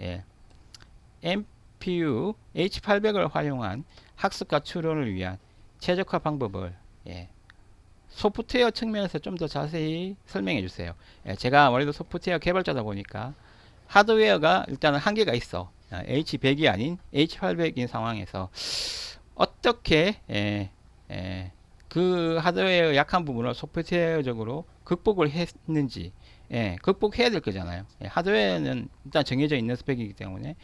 NPU H800을 활용한 학습과 추론을 위한 최적화 방법을 소프트웨어 측면에서 좀 더 자세히 설명해 주세요. 제가 아무래도 소프트웨어 개발자다 보니까 하드웨어가 일단은 한계가 있어. H100이 아닌 H800인 상황에서 어떻게 그 하드웨어의 약한 부분을 소프트웨어적으로 극복을 했는지, 예, 극복해야 될 거잖아요. 예, 하드웨어는 일단 정해져 있는 스펙이기 때문에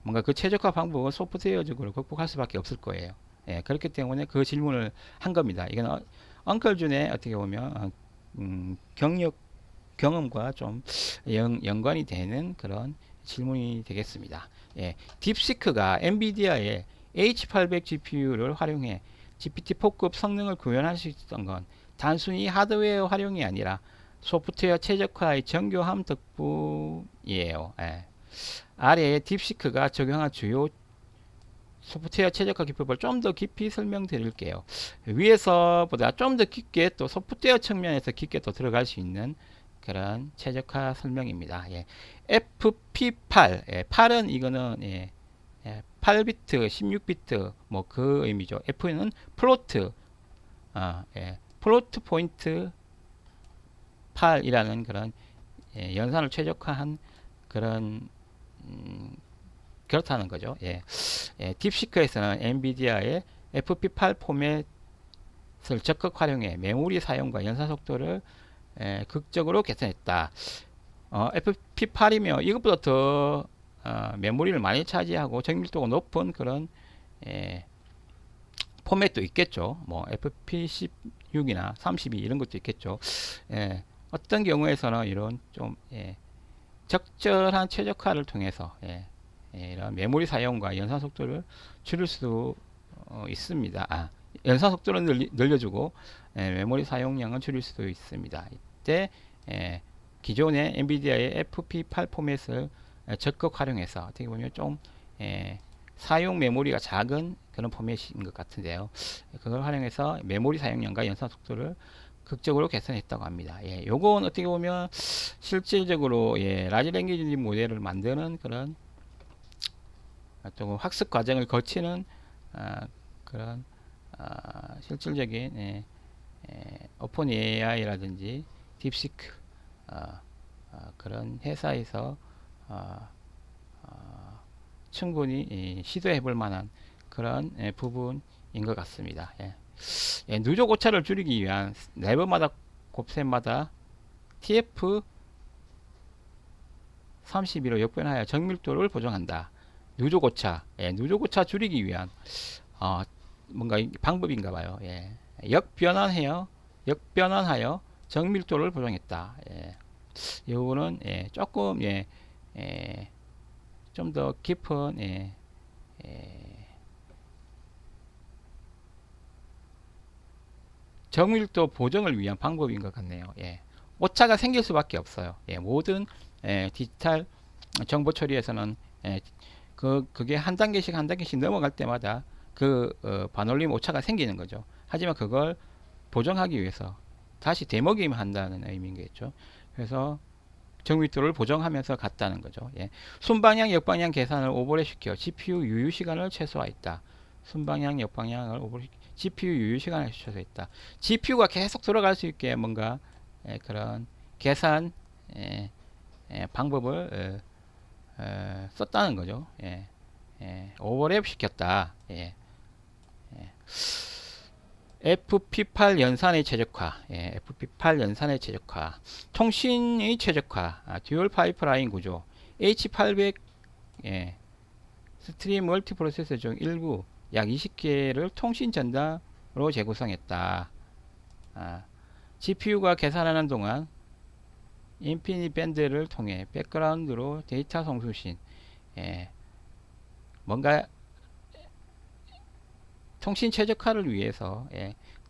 뭔가 그 최적화 방법은 소프트웨어적으로 극복할 수밖에 없을 거예요. 예, 그렇기 때문에 그 질문을 한 겁니다. 이건 엉클준의 어떻게 보면 경험과 좀 연관이 되는 그런 질문이 되겠습니다. 예, 딥시크가 엔비디아의 H800 GPU를 활용해 GPT-4급 성능을 구현할 수 있었던 건 단순히 하드웨어 활용이 아니라 소프트웨어 최적화의 정교함 덕분이에요. 예. 아래에 딥시크가 적용한 주요 소프트웨어 최적화 기법을 좀 더 깊이 설명드릴게요. 위에서보다 좀 더 깊게 또 소프트웨어 측면에서 깊게 또 들어갈 수 있는 그런 최적화 설명입니다. 예. FP8, 예, 8은 이거는 8비트, 16비트 뭐 그 의미죠. F는 플로트, 플로트 포인트 8이라는 그런 연산을 최적화한 그런 그렇다는 거죠. 딥시크에서는 엔비디아의 FP8 포맷을 적극 활용해 메모리 사용과 연산 속도를 극적으로 개선했다. FP8이면 이것보다 더 메모리를 많이 차지하고 정밀도가 높은 그런 포맷도 있겠죠. 뭐 FP16이나 32 이런 것도 있겠죠. 어떤 경우에서는 이런 좀 적절한 최적화를 통해서 이런 메모리 사용과 연산 속도를 줄일 수 있습니다. 연산 속도를 늘려주고 메모리 사용량을 줄일 수도 있습니다. 이때 기존의 엔비디아의 FP8 포맷을 적극 활용해서 어떻게 보면 좀 사용 메모리가 작은 그런 포맷인 것 같은데요. 그걸 활용해서 메모리 사용량과 연산 속도를 극적으로 개선했다고 합니다. 요건 어떻게 보면 실질적으로 라지 랭귀지 모델을 만드는 그런 조금 학습 과정을 거치는 그런 실질적인 오픈 AI라든지 딥시크 그런 회사에서 충분히 시도해 볼 만한 그런 부분인 것 같습니다. 누적 오차를 줄이기 위한 레버마다 곱셈마다 TF 32로 역변하여 정밀도를 보정한다. 누적 오차, 누적 오차 줄이기 위한 뭔가 방법인가 봐요. 역변환하여 정밀도를 보정했다. 요거는 조금 좀 더 깊은 정밀도 보정을 위한 방법인 것 같네요. 오차가 생길 수밖에 없어요. 모든 디지털 정보 처리에서는 그게 한 단계씩 넘어갈 때마다 반올림 오차가 생기는 거죠. 하지만 그걸 보정하기 위해서 다시 되먹이면 한다는 의미겠죠. 그래서 정밀도를 보정하면서 갔다는 거죠. 순방향, 역방향 계산을 오버랩 시켜 GPU 유유 시간을 최소화했다. 순방향, 역방향을 오버랩 GPU 유유 시간을 최소화했다. GPU가 계속 돌아갈 수 있게 뭔가 그런 계산 방법을 썼다는 거죠. 오버랩 시켰다. FP8 연산의 최적화, FP8 연산의 최적화, 통신의 최적화, 듀얼 파이프라인 구조, H800 스트림 멀티 프로세서 중 일부 약 20개를 통신 전단으로 재구성했다. GPU가 계산하는 동안 인피니 밴드를 통해 백그라운드로 데이터 송수신, 뭔가 통신 최적화를 위해서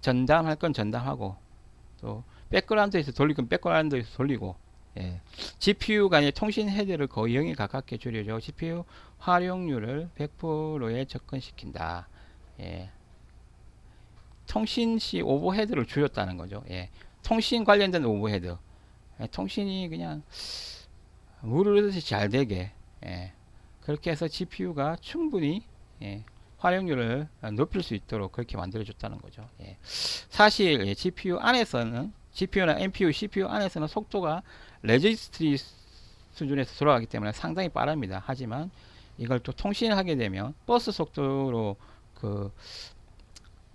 전담할 건 전담하고 또 백그라운드에서 돌릴 건 백그라운드에서 돌리고 GPU가 아니라 통신 헤드를 거의 0에 가깝게 줄여줘 GPU 활용률을 100%에 접근시킨다. 통신 시 오버헤드를 줄였다는 거죠. 통신 관련된 오버헤드, 통신이 그냥 물을 흐르듯이 잘 되게 그렇게 해서 GPU가 충분히 활용률을 높일 수 있도록 그렇게 만들어줬다는 거죠. 사실 GPU 안에서는 GPU나 NPU, CPU 안에서는 속도가 레지스트리 수준에서 돌아가기 때문에 상당히 빠릅니다. 하지만 이걸 또 통신하게 되면 버스 속도로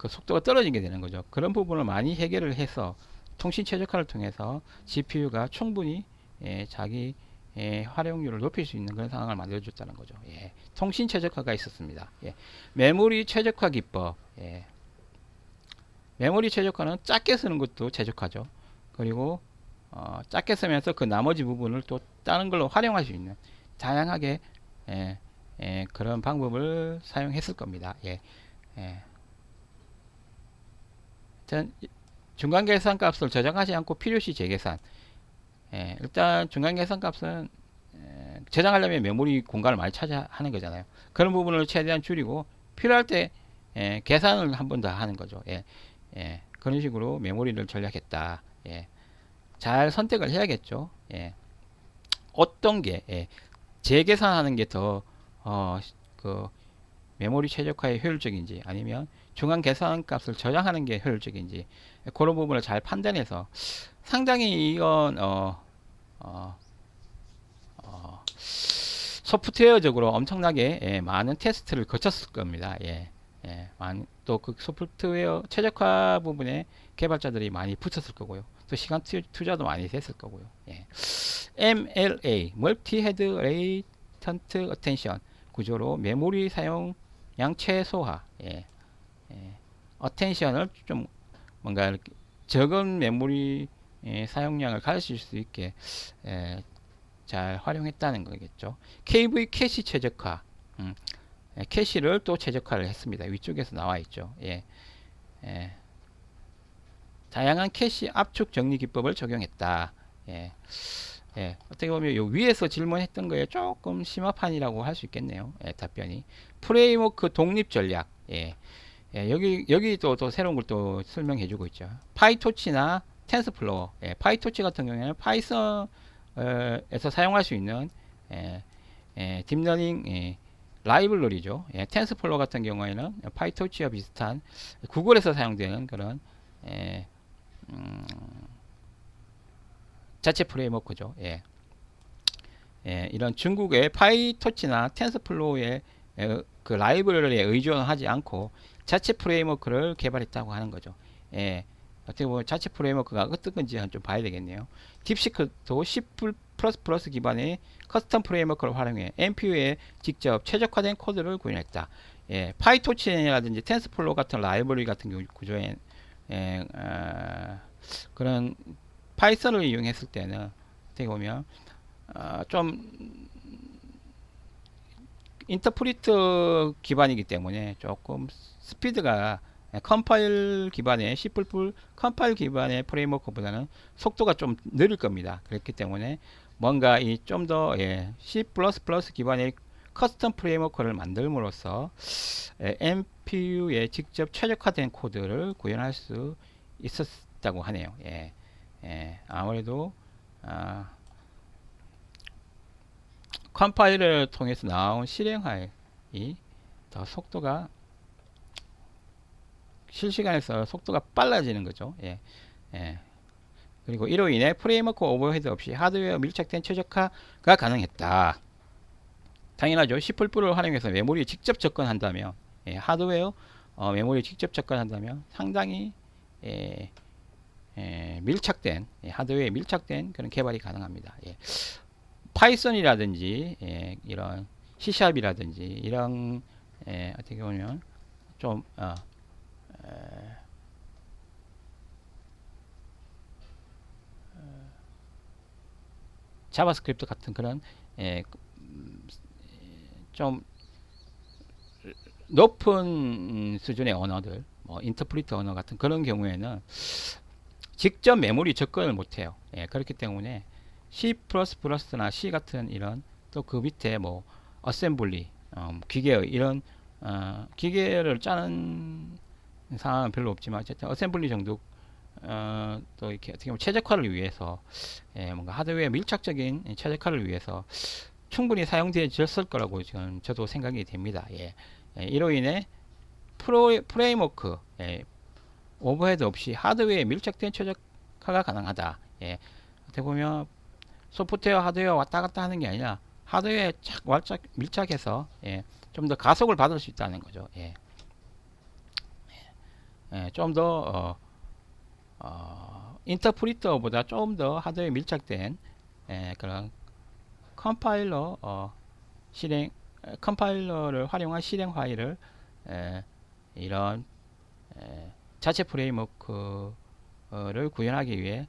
그 속도가 떨어지게 되는 거죠. 그런 부분을 많이 해결을 해서 통신 최적화를 통해서 GPU가 충분히 자기 활용률을 높일 수 있는 그런 상황을 만들어줬다는 거죠. 통신 최적화가 있었습니다. 메모리 최적화 기법. 메모리 최적화는 작게 쓰는 것도 최적화죠. 그리고 작게 쓰면서 그 나머지 부분을 또 다른 걸로 활용할 수 있는 다양하게 그런 방법을 사용했을 겁니다. 일단 중간 계산 값을 저장하지 않고 필요시 재계산. 일단 중간 계산 값은 저장하려면 메모리 공간을 많이 차지하는 거잖아요. 그런 부분을 최대한 줄이고 필요할 때 계산을 한 번 더 하는 거죠. 그런 식으로 메모리를 전략했다. 잘 선택을 해야겠죠. 어떤 게 재계산하는 게 더 그 메모리 최적화에 효율적인지 아니면 중간 계산 값을 저장하는 게 효율적인지 그런 부분을 잘 판단해서 상당히 이건 소프트웨어적으로 엄청나게 많은 테스트를 거쳤을 겁니다. 또 그 소프트웨어 최적화 부분에 개발자들이 많이 붙었을 거고요. 또 시간 투자도 많이 됐을 거고요. MLA, Multi Head Latent Attention 구조로 메모리 사용량 최소화. 어텐션을 좀 뭔가 이렇게 적은 메모리 사용량을 가질 수 있게 잘 활용했다는 거겠죠. KV 캐시 최적화. 캐시를 또 최적화를 했습니다. 위쪽에서 나와 있죠. 다양한 캐시 압축 정리 기법을 적용했다. 어떻게 보면 요 위에서 질문했던 거에 조금 심화판이라고 할 수 있겠네요. 답변이. 프레임워크 독립 전략. 여기 또 새로운 걸 또 설명해 주고 있죠. 파이토치나 텐스플로어. 파이토치 같은 경우에는 파이썬에서 사용할 수 있는 딥러닝 라이브러리죠. 텐스플로어 같은 경우에는 파이토치와 비슷한 구글에서 사용되는 그런 자체 프레임워크죠. 이런 중국의 파이토치나 텐스플로어의 그 라이브러리에 의존하지 않고 자체 프레임워크를 개발했다고 하는 거죠. 어떻게 보면 자체 프레임워크가 어떤 건지 좀 봐야 되겠네요. 딥시크도 C++ 기반의 커스텀 프레임워크를 활용해 NPU에 직접 최적화된 코드를 구현했다. 파이토치라든지 텐스플로어 같은 라이브러리 같은 구조에 그런 파이썬을 이용했을 때는 어떻게 보면 좀 인터프리터 기반이기 때문에 조금 스피드가 컴파일 기반의 C++ 컴파일 기반의 프레임워크보다는 속도가 좀 느릴 겁니다. 그렇기 때문에 뭔가 이 좀 더 C++ 기반의 커스텀 프레임워크를 만들므로써 NPU에 직접 최적화된 코드를 구현할 수 있었다고 하네요. 아무래도 컴파일을 통해서 나온 실행하이 더 속도가 실시간에서 속도가 빨라지는 거죠. 그리고 이로 인해 프레임워크 오버헤드 없이 하드웨어 밀착된 최적화가 가능했다. 당연하죠. C++를 활용해서 메모리에 직접 접근한다면 하드웨어 메모리에 직접 접근한다면 상당히 밀착된 하드웨어에 밀착된 그런 개발이 가능합니다. 파이썬이라든지 이런 C샵이라든지 이런 어떻게 보면 좀 자바스크립트 같은 그런 좀 높은 수준의 언어들, 뭐 인터프리터 언어 같은 그런 경우에는 직접 메모리 접근을 못해요. 그렇기 때문에 C++나 C 같은 이런 또 그 밑에 뭐 어셈블리, 기계 이런 기계를 짜는 상황은 별로 없지만 어쨌든 어셈블리 정도 또 이렇게 어떻게 보면 최적화를 위해서 뭔가 하드웨어 밀착적인 최적화를 위해서 충분히 사용되었을 거라고 지금 저도 생각이 됩니다. 이로 인해 프레임워크 오버헤드 없이 하드웨어에 밀착된 최적화가 가능하다. 어떻게 보면 소프트웨어 하드웨어 왔다 갔다 하는 게 아니라 하드웨어에 착 밀착해서 좀 더 가속을 받을 수 있다는 거죠. 좀 더 인터프리터보다 좀 더 하드웨어 밀착된 그런 컴파일러 실행 컴파일러를 활용한 실행 파일을 이런 자체 프레임워크를 구현하기 위해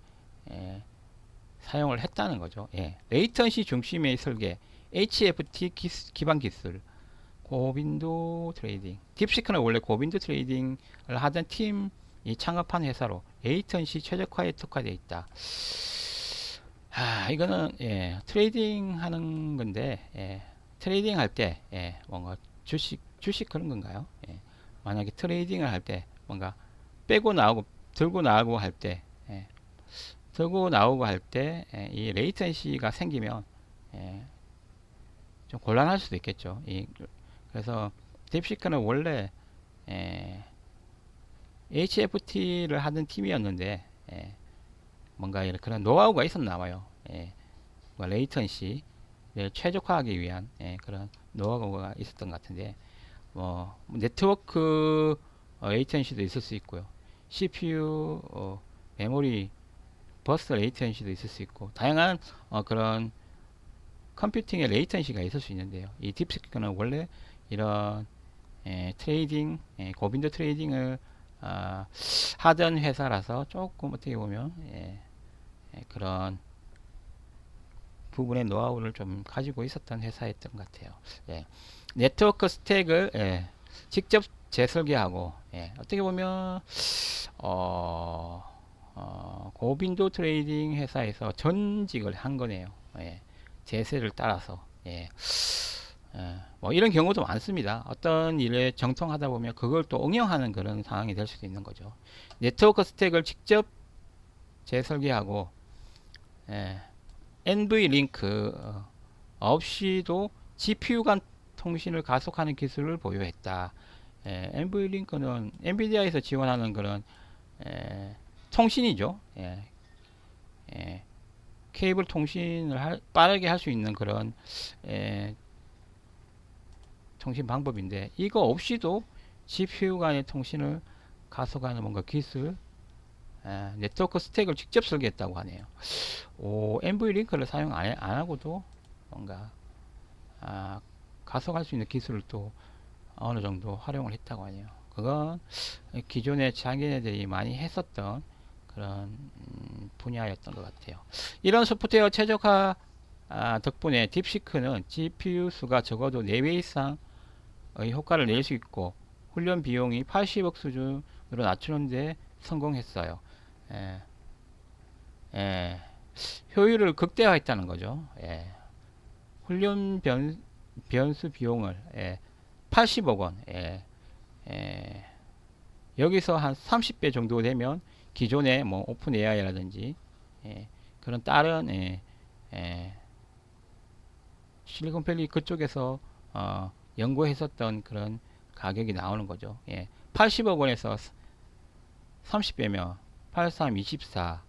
사용을 했다는 거죠. 레이턴시 중심의 설계, HFT 기반 기술, 고빈도 트레이딩. 딥시크는 원래 고빈도 트레이딩을 하던 팀이 창업한 회사로 레이턴시 최적화에 특화되어 있다. 이거는 트레이딩 하는 건데 트레이딩 할 때 뭔가 주식 그런 건가요? 만약에 트레이딩을 할 때 뭔가 빼고 나오고 들고 나오고 할 때 들고 나오고 할 때 이 레이턴시가 생기면 좀 곤란할 수도 있겠죠. 그래서 딥시크는 원래 HFT를 하던 팀이었는데 뭔가 이런 그런 노하우가 있었나 봐요. 레이턴시를 최적화하기 위한 그런 노하우가 있었던 것 같은데 뭐 네트워크 레이턴시도 있을 수 있고요. CPU 메모리 버스 레이턴시도 있을 수 있고 다양한 그런 컴퓨팅의 레이턴시가 있을 수 있는데요. 이 딥시크는 원래 이런 트레이딩 고빈도 트레이딩을 하던 회사라서 조금 어떻게 보면 그런 부분의 노하우를 좀 가지고 있었던 회사였던 것 같아요. 네트워크 스택을 직접 재설계하고 어떻게 보면 고빈도 트레이딩 회사에서 전직을 한 거네요. 제세를 따라서 뭐 이런 경우도 많습니다. 어떤 일에 정통하다 보면 그걸 또 응용하는 그런 상황이 될 수도 있는 거죠. 네트워크 스택을 직접 재설계하고 NV 링크 없이도 GPU 간 통신을 가속하는 기술을 보유했다. NV 링크는 엔비디아에서 지원하는 그런 통신이죠. 케이블 통신을 빠르게 할 수 있는 그런 통신 방법인데 이거 없이도 GPU 간의 통신을 가속하는 뭔가 기술 네트워크 스택을 직접 설계했다고 하네요. NV 링크를 사용 안 하고도 뭔가 가속할 수 있는 기술을 또 어느 정도 활용을 했다고 하네요. 그건 기존의 자기네들이 많이 했었던 그런 분야였던 것 같아요. 이런 소프트웨어 최적화 덕분에 딥시크는 GPU 수가 적어도 4배 이상의 효과를 낼 수 있고 훈련 비용이 80억 수준으로 낮추는 데 성공했어요. 효율을 극대화했다는 거죠. 훈련 변수 비용을 80억 원 여기서 한 30배 정도 되면 기존의 뭐 오픈 AI라든지 그런 다른 실리콘밸리 그쪽에서 연구했었던 그런 가격이 나오는 거죠. 80억 원에서 30배면 83, 24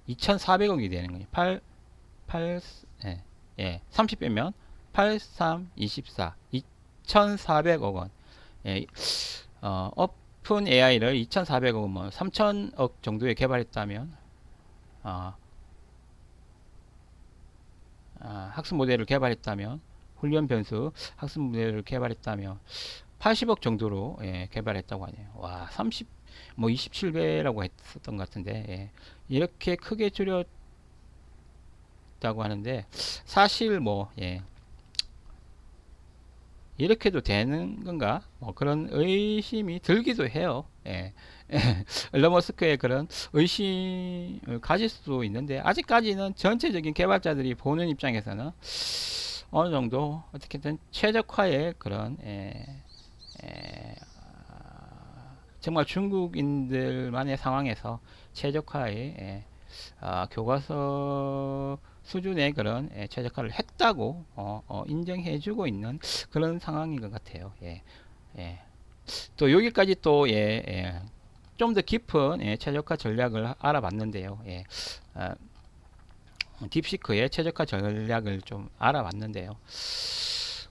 2,400억이 되는 거예요. 30배면 83, 24 2,400억 원. 오픈 AI를 2,400억 원, 뭐 3,000억 정도에 개발했다면 학습 모델을 개발했다면 훈련 변수 학습 모델을 개발했다면 80억 정도로 개발했다고 하네요. 와, 27배라고 했었던 것 같은데 이렇게 크게 줄였다고 하는데 사실 뭐 이렇게도 되는 건가? 뭐 그런 의심이 들기도 해요. 일론 머스크의 그런 의심을 가질 수도 있는데 아직까지는 전체적인 개발자들이 보는 입장에서는 어느 정도 어떻게든 최적화의 그런 정말 중국인들만의 상황에서 최적화의 교과서 수준의 그런 최적화를 했다고 인정해주고 있는 그런 상황인 것 같아요. 또 여기까지 또 좀 더 깊은 최적화 전략을 알아봤는데요. 딥시크의 최적화 전략을 좀 알아봤는데요.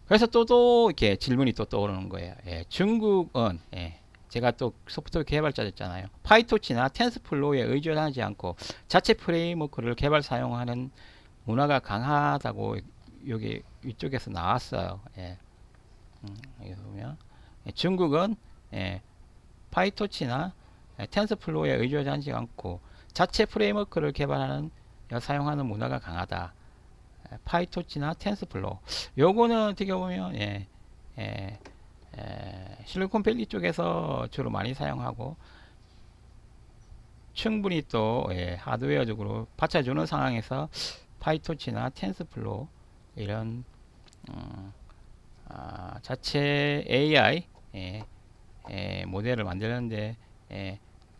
그래서 또 이렇게 질문이 또 떠오르는 거예요. 중국은 제가 또 소프트웨어 개발자였잖아요. 파이토치나 텐스플로우에 의존하지 않고 자체 프레임워크를 개발 사용하는 문화가 강하다고 여기 위쪽에서 나왔어요. 예. 여기 보면 중국은 파이토치나 텐서플로우에 의존하지 않고 자체 프레임워크를 개발하는 사용하는 문화가 강하다. 파이토치나 텐서플로우. 요거는 어떻게 보면 실리콘밸리 쪽에서 주로 많이 사용하고 충분히 또 하드웨어적으로 받쳐주는 상황에서 파이토치나 텐서플로우 이런 자체 AI 모델을 만드는데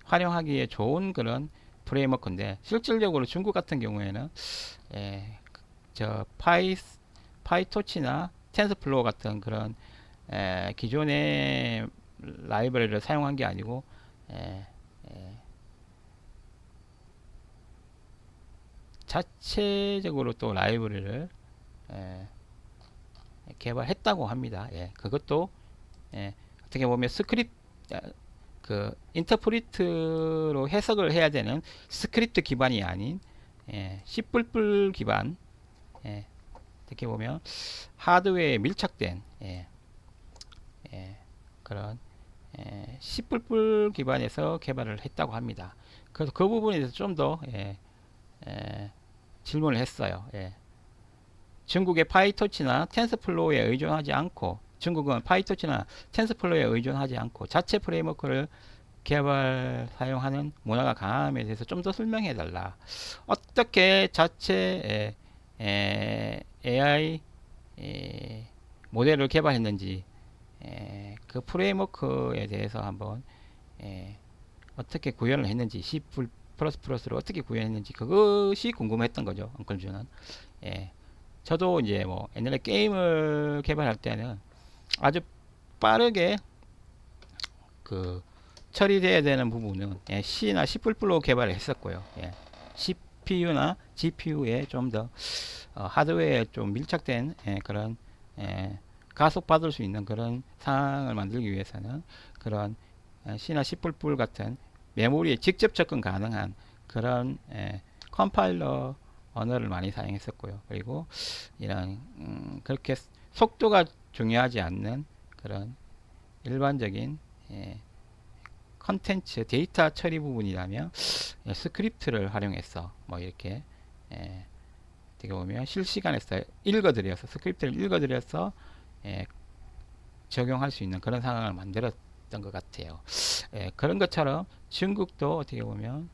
활용하기에 좋은 그런 프레임워크인데 실질적으로 중국 같은 경우에는 저 파이토치나 텐서플로우 같은 그런 기존의 라이브러리를 사용한 게 아니고 자체적으로 또 라이브러리를 개발했다고 합니다. 그것도 어떻게 보면 스크립트 그 인터프리트로 해석을 해야 되는 스크립트 기반이 아닌 C++ 기반 어떻게 보면 하드웨어에 밀착된 그런 C++ 기반에서 개발을 했다고 합니다. 그래서 그 부분에 대해서 좀 더 질문을 했어요. 중국의 파이토치나 텐서플로우에 의존하지 않고 중국은 파이토치나 텐서플로우에 의존하지 않고 자체 프레임워크를 개발 사용하는 문화가 강함에 대해서 좀 더 설명해 달라. 어떻게 자체 AI 모델을 개발했는지 그 프레임워크에 대해서 한번 어떻게 구현을 했는지 C++를 어떻게 구현했는지 그것이 궁금했던 거죠. 엉클주는. 저도 이제 뭐 옛날에 게임을 개발할 때는 아주 빠르게 그 처리돼야 되는 부분은 C나 C++로 개발을 했었고요. CPU나 GPU에 좀 더 하드웨어에 좀 밀착된 그런 가속받을 수 있는 그런 상황을 만들기 위해서는 그런 C나 C++ 같은 메모리에 직접 접근 가능한 그런 컴파일러 언어를 많이 사용했었고요. 그리고 이런 그렇게 속도가 중요하지 않는 그런 일반적인 컨텐츠 데이터 처리 부분이라면 스크립트를 활용해서 뭐 이렇게 어떻게 보면 실시간에서 읽어드려서 스크립트를 읽어드려서 적용할 수 있는 그런 상황을 만들었던 것 같아요. 그런 것처럼 중국도 어떻게 보면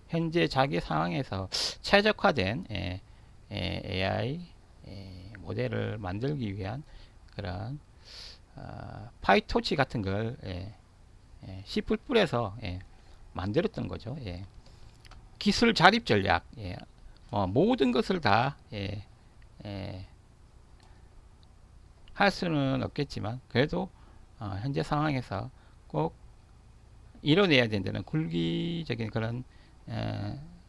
현재 자기 상황에서 최적화된 AI 모델을 만들기 위한 그런 파이토치 같은 걸 C++에서 만들었던 거죠. 기술 자립 전략, 모든 것을 다 할 수는 없겠지만 그래도 현재 상황에서 꼭 이뤄내야 된다는 굴기적인 그런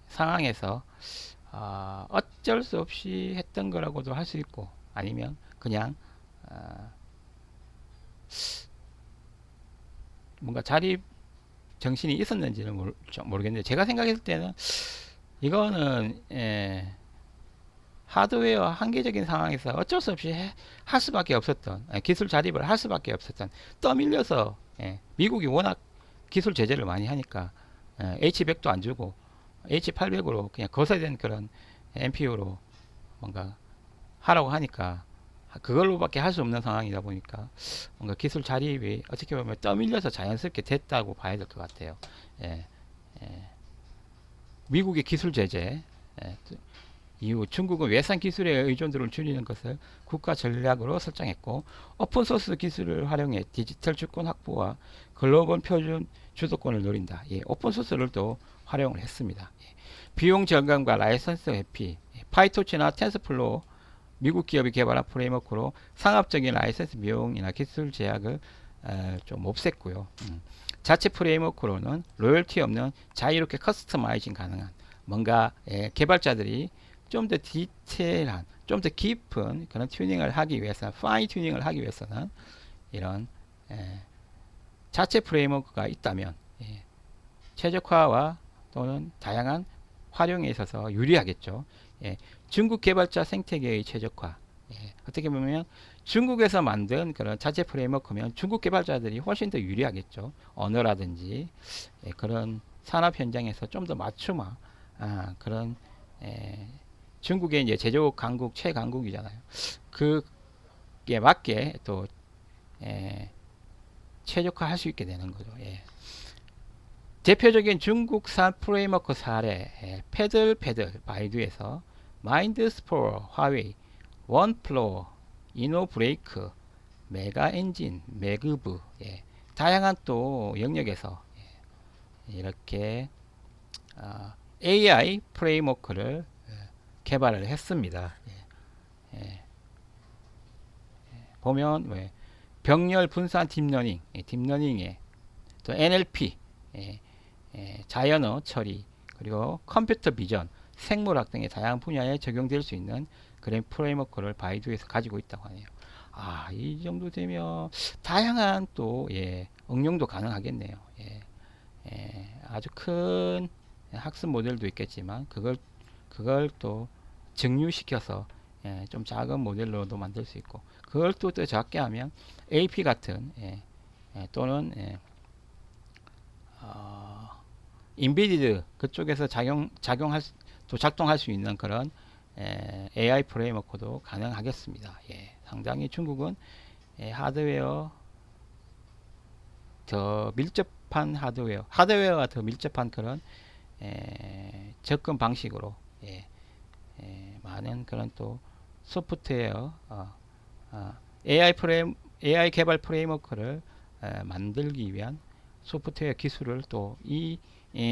상황에서 어쩔 수 없이 했던 거라고도 할 수 있고 아니면 그냥 뭔가 자립 정신이 있었는지는 모르겠는데 제가 생각했을 때는 이거는 하드웨어 한계적인 상황에서 어쩔 수 없이 할 수밖에 없었던 기술 자립을 할 수밖에 없었던 떠밀려서 미국이 워낙 기술 제재를 많이 하니까 H100도 안 주고 H800으로 그냥 거세된 그런 MPU로 뭔가 하라고 하니까 그걸로밖에 할 수 없는 상황이다 보니까 뭔가 기술 자립이 어떻게 보면 떠밀려서 자연스럽게 됐다고 봐야 될 것 같아요. 미국의 기술 제재 이후 중국은 외산 기술의 의존도를 줄이는 것을 국가 전략으로 설정했고 오픈소스 기술을 활용해 디지털 주권 확보와 글로벌 표준 주도권을 노린다. 오픈소스를 또 활용을 했습니다. 비용 절감과 라이선스 회피, 파이토치나 텐서플로우 미국 기업이 개발한 프레임워크로 상업적인 라이선스 비용이나 기술 제약을 좀 없앴고요. 자체 프레임워크로는 로열티 없는 자유롭게 커스터마이징 가능한 뭔가 개발자들이 좀 더 디테일한, 좀 더 깊은 그런 튜닝을 하기 위해서, 파인 튜닝을 하기 위해서는 이런 자체 프레임워크가 있다면 최적화와 또는 다양한 활용에 있어서 유리하겠죠. 중국 개발자 생태계의 최적화. 어떻게 보면 중국에서 만든 그런 자체 프레임워크면 중국 개발자들이 훨씬 더 유리하겠죠. 언어라든지 그런 산업 현장에서 좀 더 맞춤화 그런 중국의 이제 제조업 강국 최강국이잖아요. 그게 맞게 또 최적화할 수 있게 되는 거죠. 대표적인 중국산 프레임워크 사례 패들 바이두에서 마인드스포어 화웨이 원플로어 이노브레이크 메가 엔진 매그브 다양한 또 영역에서 이렇게 AI 프레임워크를 개발을 했습니다. 보면 병렬 분산 딥러닝 딥러닝에 또 NLP 자연어 처리 그리고 컴퓨터 비전 생물학 등의 다양한 분야에 적용될 수 있는 그런 프레임워크를 바이두에서 가지고 있다고 하네요. 이 정도 되면 다양한 또 응용도 가능하겠네요. 아주 큰 학습 모델도 있겠지만 그걸 또 증류시켜서 좀 작은 모델로도 만들 수 있고 그걸 또 작게 하면 AP 같은 또는 인비디드 그쪽에서 작동할 수 있는 그런 AI 프레임워크도 가능하겠습니다. 상당히 중국은 하드웨어 더 밀접한 하드웨어가 더 밀접한 그런 접근 방식으로 많은 그런 또 소프트웨어 AI 개발 프레임워크를 만들기 위한 소프트웨어 기술을 또 이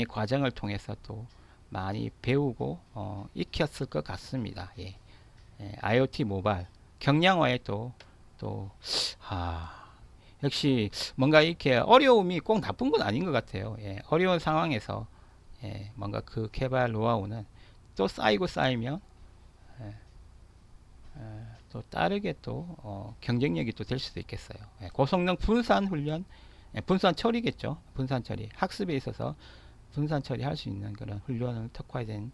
과정을 통해서 또 많이 배우고 익혔을 것 같습니다. IoT 모바일 경량화에 또 역시 뭔가 이렇게 어려움이 꼭 나쁜 건 아닌 것 같아요. 어려운 상황에서 뭔가 그 개발 노하우는 또 쌓이면 또 다르게 또 경쟁력이 또 될 수도 있겠어요. 고성능 분산 훈련, 분산 처리겠죠. 분산 처리 학습에 있어서 분산 처리할 수 있는 그런 훈련을 특화된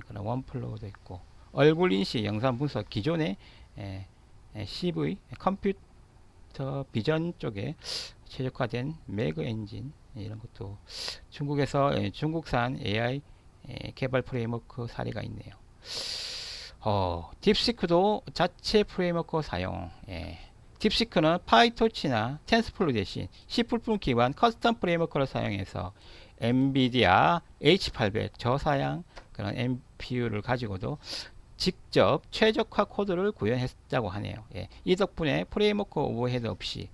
그런 원플로우도 있고 얼굴 인식 영상 분석 기존의 CV 컴퓨터 비전 쪽에 최적화된 매그 엔진 이런 것도 중국에서 중국산 AI 개발 프레임워크 사례가 있네요. 딥시크도 자체 프레임워크 사용. 딥시크는 파이토치나 텐스플로 대신 C++ 기반 커스텀 프레임워크를 사용해서 엔비디아 H800 저사양 그런 NPU를 가지고도 직접 최적화 코드를 구현했다고 하네요. 이 덕분에 프레임워크 오버헤드 없이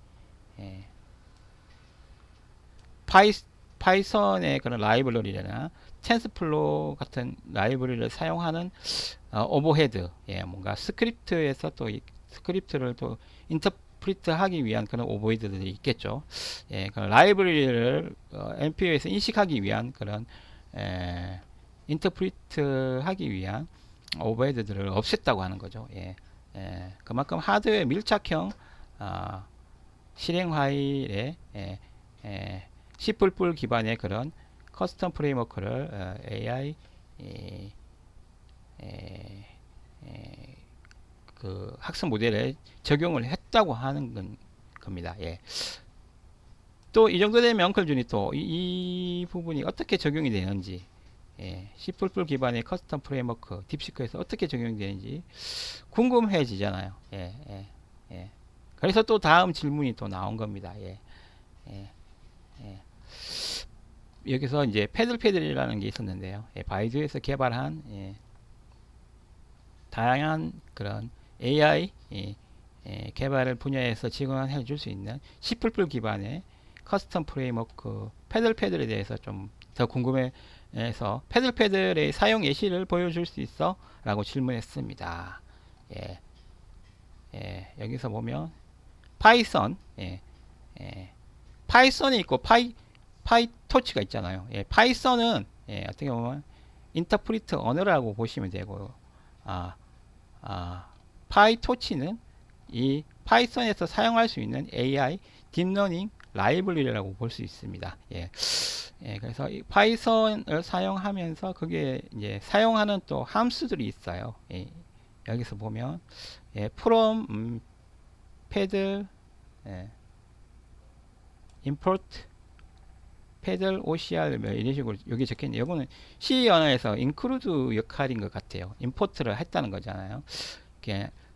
파이썬의 그런 라이브러리나 텐스플로 같은 라이브러리를 사용하는 오버헤드 뭔가 스크립트에서 또 스크립트를 또 인터프리트 하기 위한 그런 오버헤드들이 있겠죠. 그런 라이브러리를 NPU에서 인식하기 위한 그런 인터프리트 하기 위한 오버헤드들을 없앴다고 하는 거죠. 그만큼 하드웨어 밀착형 실행 파일에 C++ 기반의 그런 커스텀 프레임워크를 AI 그 학습 모델에 적용을 했다고 하는 겁니다. 또 이 정도 되면 엉클준이 또 이 부분이 어떻게 적용이 되는지 C++ 기반의 커스텀 프레임워크 딥시크에서 어떻게 적용이 되는지 궁금해지잖아요. 그래서 또 다음 질문이 또 나온 겁니다. 여기서 이제 패들이라는 게 있었는데요. 바이두에서 개발한 다양한 그런 AI 개발 분야에서 지원해 줄 수 있는 C++ 기반의 커스텀 프레임워크 패들에 대해서 좀 더 궁금해서 패들의 사용 예시를 보여줄 수 있어? 라고 질문했습니다. 여기서 보면 파이썬 파이썬이 있고 파이토치가 있잖아요. 파이썬은 어떻게 보면 인터프리트 언어라고 보시면 되고 파이토치는 이 파이썬에서 사용할 수 있는 AI 딥러닝 라이브러리라고 볼 수 있습니다. 그래서 이 파이썬을 사용하면서 그게 이제 사용하는 또 함수들이 있어요. 여기서 보면 from 패들 import 패들 OCR 뭐 이런 식으로 여기 적혀있는데 이거는 C 언어에서 include 역할인 것 같아요. 임포트를 했다는 거잖아요.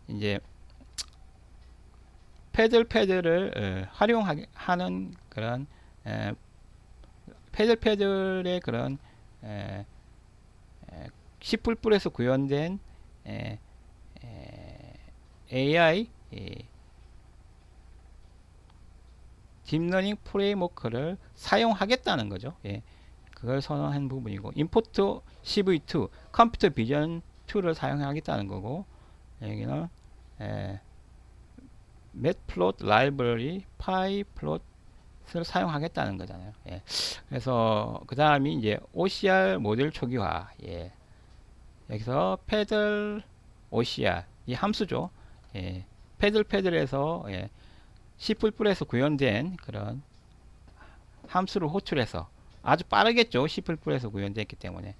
이제 패들을 활용하는 그런 패들의 그런 C++에서 구현된 AI 딥러닝 프레임워크를 사용하겠다는 거죠. 그걸 선언한 부분이고 임포트 CV2 컴퓨터 비전 2를 사용하겠다는 거고 여기는 matplot 라이브러리 pyplot을 사용하겠다는 거잖아요. 그래서 그 다음이 이제 OCR 모델 초기화. 여기서 패들 OCR 이 함수죠. 패들에서 C++에서 구현된 그런 함수를 호출해서 아주 빠르겠죠. C++에서 구현됐기 때문에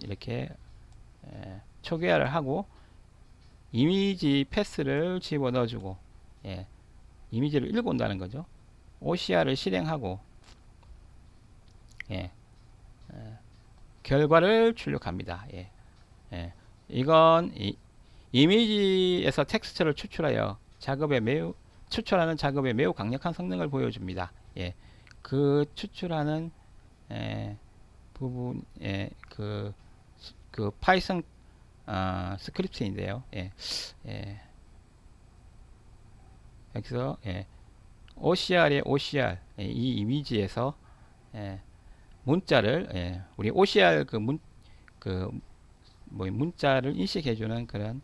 이렇게 초기화를 하고 이미지 패스를 집어넣어주고 이미지를 읽어온다는 거죠. OCR을 실행하고 결과를 출력합니다. 이건 이미지에서 텍스트를 추출하여 추출하는 작업에 매우 강력한 성능을 보여줍니다. 그 추출하는 부분 그 파이썬 스크립트인데요. 여기서 OCR의 OCR 이 이미지에서 문자를 우리 OCR 문자를 인식해주는 그런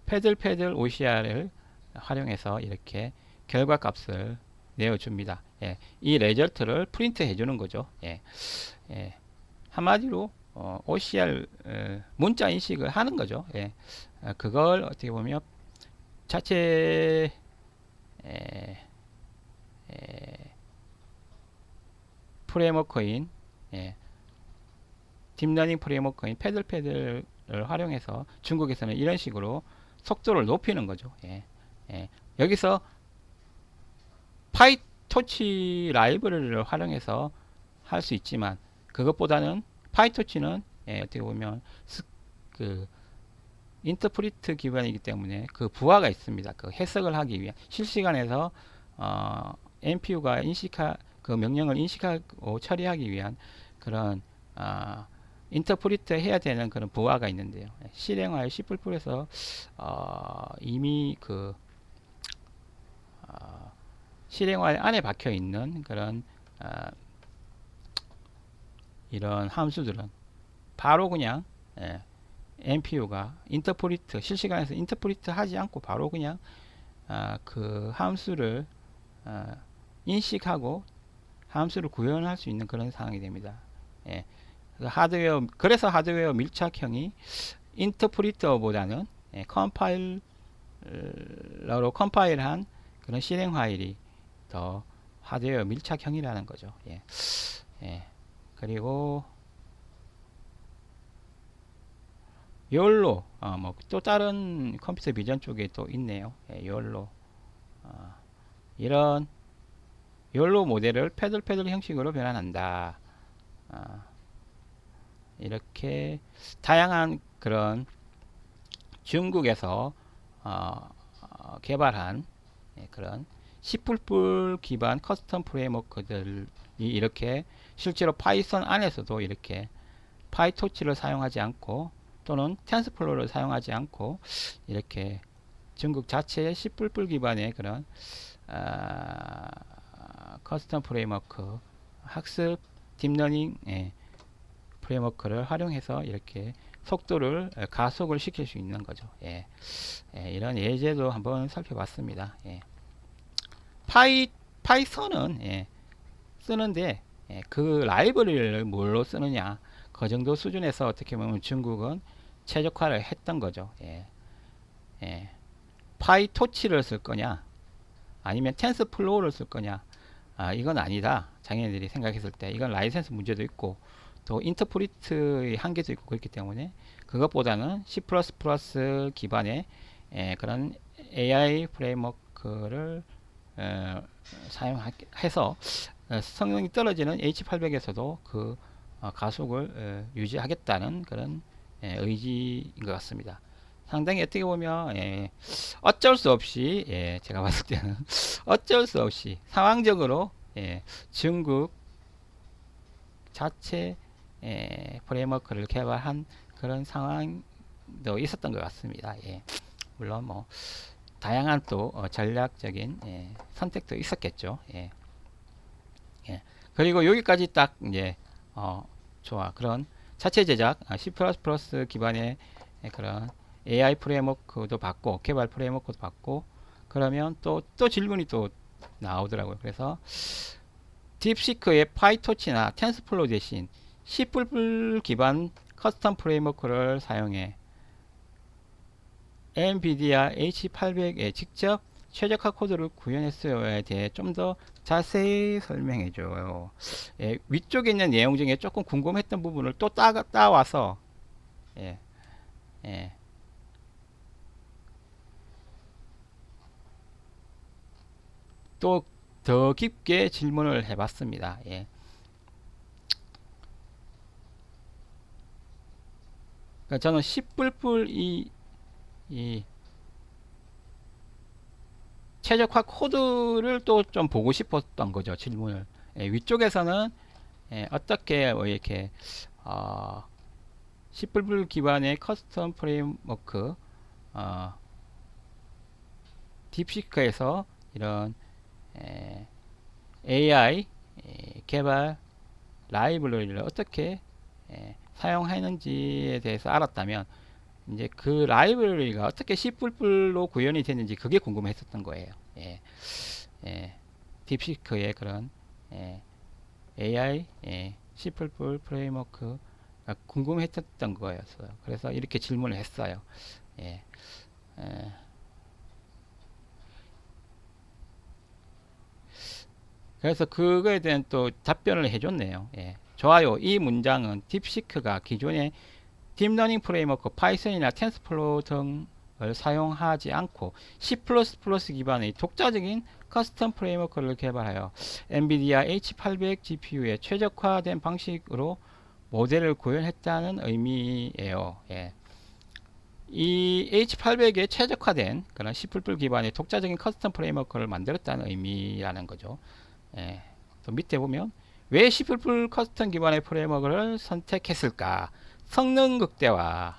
패들 OCR을 활용해서 이렇게 결과값을 내어줍니다. 이 레저트를 프린트 해주는 거죠. 한마디로 OCR 문자 인식을 하는 거죠. 그걸 어떻게 보면 자체 프레임워크인 딥러닝 프레임워크인 패들을 활용해서 중국에서는 이런 식으로 속도를 높이는 거죠. 여기서 파이토치 라이브러리를 활용해서 할 수 있지만 그것보다는 파이토치는 어떻게 보면 그 인터프리트 기반이기 때문에 그 부하가 있습니다. 그 해석을 하기 위한 실시간에서 NPU가 그 명령을 인식하고 처리하기 위한 그런 인터프리트 해야 되는 그런 부하가 있는데요. 실행하여 C++에서 이미 그 실행화 안에 박혀 있는 그런 이런 함수들은 바로 그냥 NPU가 실시간에서 인터프리트 하지 않고 바로 그냥 그 함수를 인식하고 함수를 구현할 수 있는 그런 상황이 됩니다. 그래서 하드웨어 밀착형이 인터프리터보다는 컴파일러로 컴파일한 그런 실행 파일이 더 하드웨어 밀착형이라는 거죠. 그리고 YOLO 뭐 또 다른 컴퓨터 비전 쪽에 또 있네요. YOLO 이런 YOLO 모델을 패들 형식으로 변환한다. 이렇게 다양한 그런 중국에서 개발한 그런 C++ 기반 커스텀 프레임워크들이 이렇게 실제로 파이썬 안에서도 이렇게 파이토치를 사용하지 않고 또는 텐스플로우를 사용하지 않고 이렇게 중국 자체의 C++ 기반의 그런 커스텀 프레임워크 학습 딥러닝 프레임워크를 활용해서 이렇게 속도를 가속을 시킬 수 있는 거죠. 이런 예제도 한번 살펴봤습니다. 파이썬은 쓰는데 그 라이브러리를 뭘로 쓰느냐 그 정도 수준에서 어떻게 보면 중국은 최적화를 했던 거죠. 예. 파이토치를 쓸 거냐 아니면 텐스플로우를 쓸 거냐, 이건 아니다. 장애인들이 생각했을 때 이건 라이센스 문제도 있고 또 인터프리트의 한계도 있고 그렇기 때문에 그것보다는 C++ 기반의 그런 AI 프레임워크를 사용해서 성능이 떨어지는 H800에서도 그 가속을 유지하겠다는 그런 의지인 것 같습니다. 상당히 어떻게 보면 어쩔 수 없이 제가 봤을 때는 어쩔 수 없이 상황적으로 중국 자체 프레임워크를 개발한 그런 상황도 있었던 것 같습니다. 물론 뭐 다양한 또 전략적인 선택도 있었겠죠. 그리고 여기까지 딱 이제 좋아. 그런 자체 제작 C++ 기반의 그런 AI 프레임워크도 받고 개발 프레임워크도 받고 그러면 또 질문이 또 나오더라고요. 그래서 딥시크의 파이토치나 텐스플로우 대신 C++ 기반 커스텀 프레임워크를 사용해 엔비디아 H800에 직접 최적화 코드를 구현했어요에 대해 좀 더 자세히 설명해 줘요. 위쪽에 있는 내용 중에 조금 궁금했던 부분을 또 따와서 예, 예, 또 더 깊게 질문을 해봤습니다. 그러니까 저는 C++ 이 최적화 코드를 또 좀 보고 싶었던 거죠. 질문을. 위쪽에서는 어떻게 이렇게 C++ 기반의 커스텀 프레임워크 딥시크에서 이런 AI 개발 라이브러리를 어떻게 사용하는지에 대해서 알았다면 이제 그 라이브러리가 어떻게 C++로 구현이 됐는지 그게 궁금했었던 거예요. 딥시크의 그런 AI C++ 프레임워크가 궁금했었던 거였어요. 그래서 이렇게 질문을 했어요. 예, 그래서 그거에 대한 또 답변을 해줬네요. 좋아요. 이 문장은 딥시크가 기존의 딥러닝 프레임워크 파이썬이나 텐스플로우 등을 사용하지 않고 C++ 기반의 독자적인 커스텀 프레임워크를 개발하여 엔비디아 H800 GPU에 최적화된 방식으로 모델을 구현했다는 의미예요. 이 H800에 최적화된 그런 C++ 기반의 독자적인 커스텀 프레임워크를 만들었다는 의미라는 거죠. 또 밑에 보면 왜 C++ 커스텀 기반의 프레임워크를 선택했을까? 성능 극대화.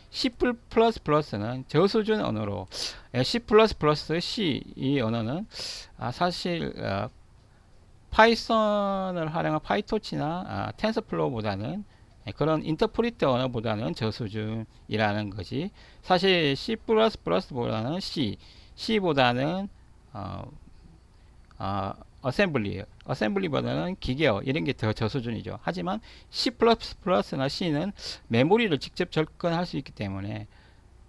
C++는 저수준 언어로 C++ C 이 언어는 사실 파이썬을 활용한 파이토치나 텐서플로우보다는 그런 인터프리터 언어보다는 저수준이라는 것이 사실 C++보다는 C보다는 어셈블리보다는 기계어 이런 게 더 저수준이죠. 하지만 C++나 C는 메모리를 직접 접근할 수 있기 때문에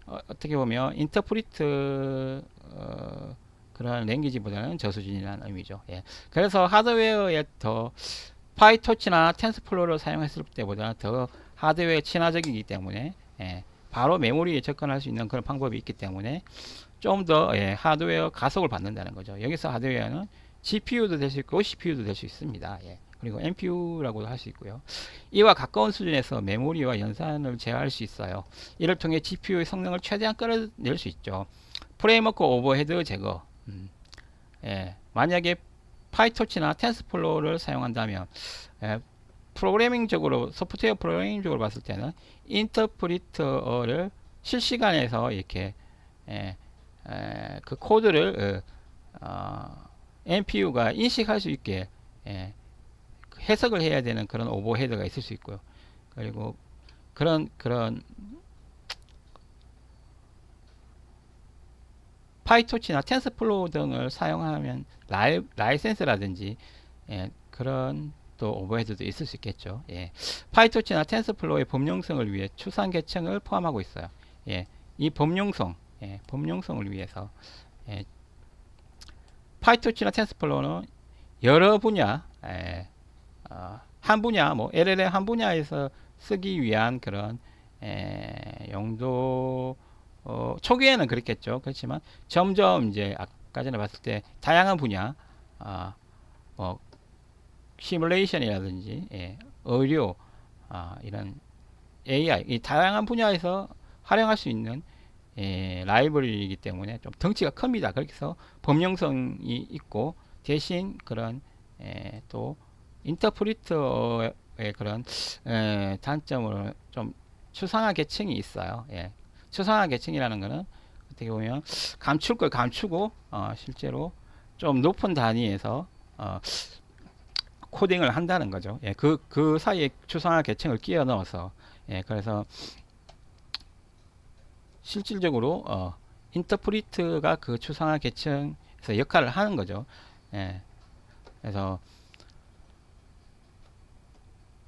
어떻게 보면 인터프리트 그런 랭귀지보다는 저수준이라는 의미죠. 그래서 하드웨어에 더 파이토치나 텐스플로우를 사용했을 때보다 더 하드웨어 친화적이기 때문에 바로 메모리에 접근할 수 있는 그런 방법이 있기 때문에 좀 더 하드웨어 가속을 받는다는 거죠. 여기서 하드웨어는 GPU도 될 수 있고 CPU도 될 수 있습니다. 그리고 NPU라고도 할 수 있고요. 이와 가까운 수준에서 메모리와 연산을 제어할 수 있어요. 이를 통해 GPU의 성능을 최대한 끌어낼 수 있죠. 프레임워크 오버헤드 제거. 만약에 파이토치나 텐스플로우를 사용한다면 프로그래밍적으로 소프트웨어 프로그래밍적으로 봤을 때는 인터프리터를 실시간에서 이렇게 그 코드를 NPU가 인식할 수 있게 해석을 해야 되는 그런 오버헤드가 있을 수 있고요. 그리고 그런 파이토치나 텐스플로우 등을 사용하면 라이센스라든지 그런 또 오버헤드도 있을 수 있겠죠. 예. 파이토치나 텐서플로우의 범용성을 위해 추상 계층을 포함하고 있어요. 예. 이 범용성, 범용성을 위해서 파이토치나 텐서플로우는 여러 분야, 한 분야, 뭐 LLM 한 분야에서 쓰기 위한 그런 용도, 초기에는 그렇겠죠. 그렇지만 점점 이제 아까 전에 봤을 때 다양한 분야, 뭐 시뮬레이션이라든지 의료, 이런 AI, 이 다양한 분야에서 활용할 수 있는 라이브러리이기 때문에 좀 덩치가 큽니다. 그렇게 해서 범용성이 있고 대신 그런 또 인터프리터의 그런 단점으로 좀 추상화 계층이 있어요. 추상화 계층이라는 거는 어떻게 보면 감출 걸 감추고 실제로 좀 높은 단위에서 코딩을 한다는 거죠. 그 사이에 추상화 계층을 끼워 넣어서 그래서 실질적으로 인터프리트가 그 추상화 계층에서 역할을 하는 거죠. 그래서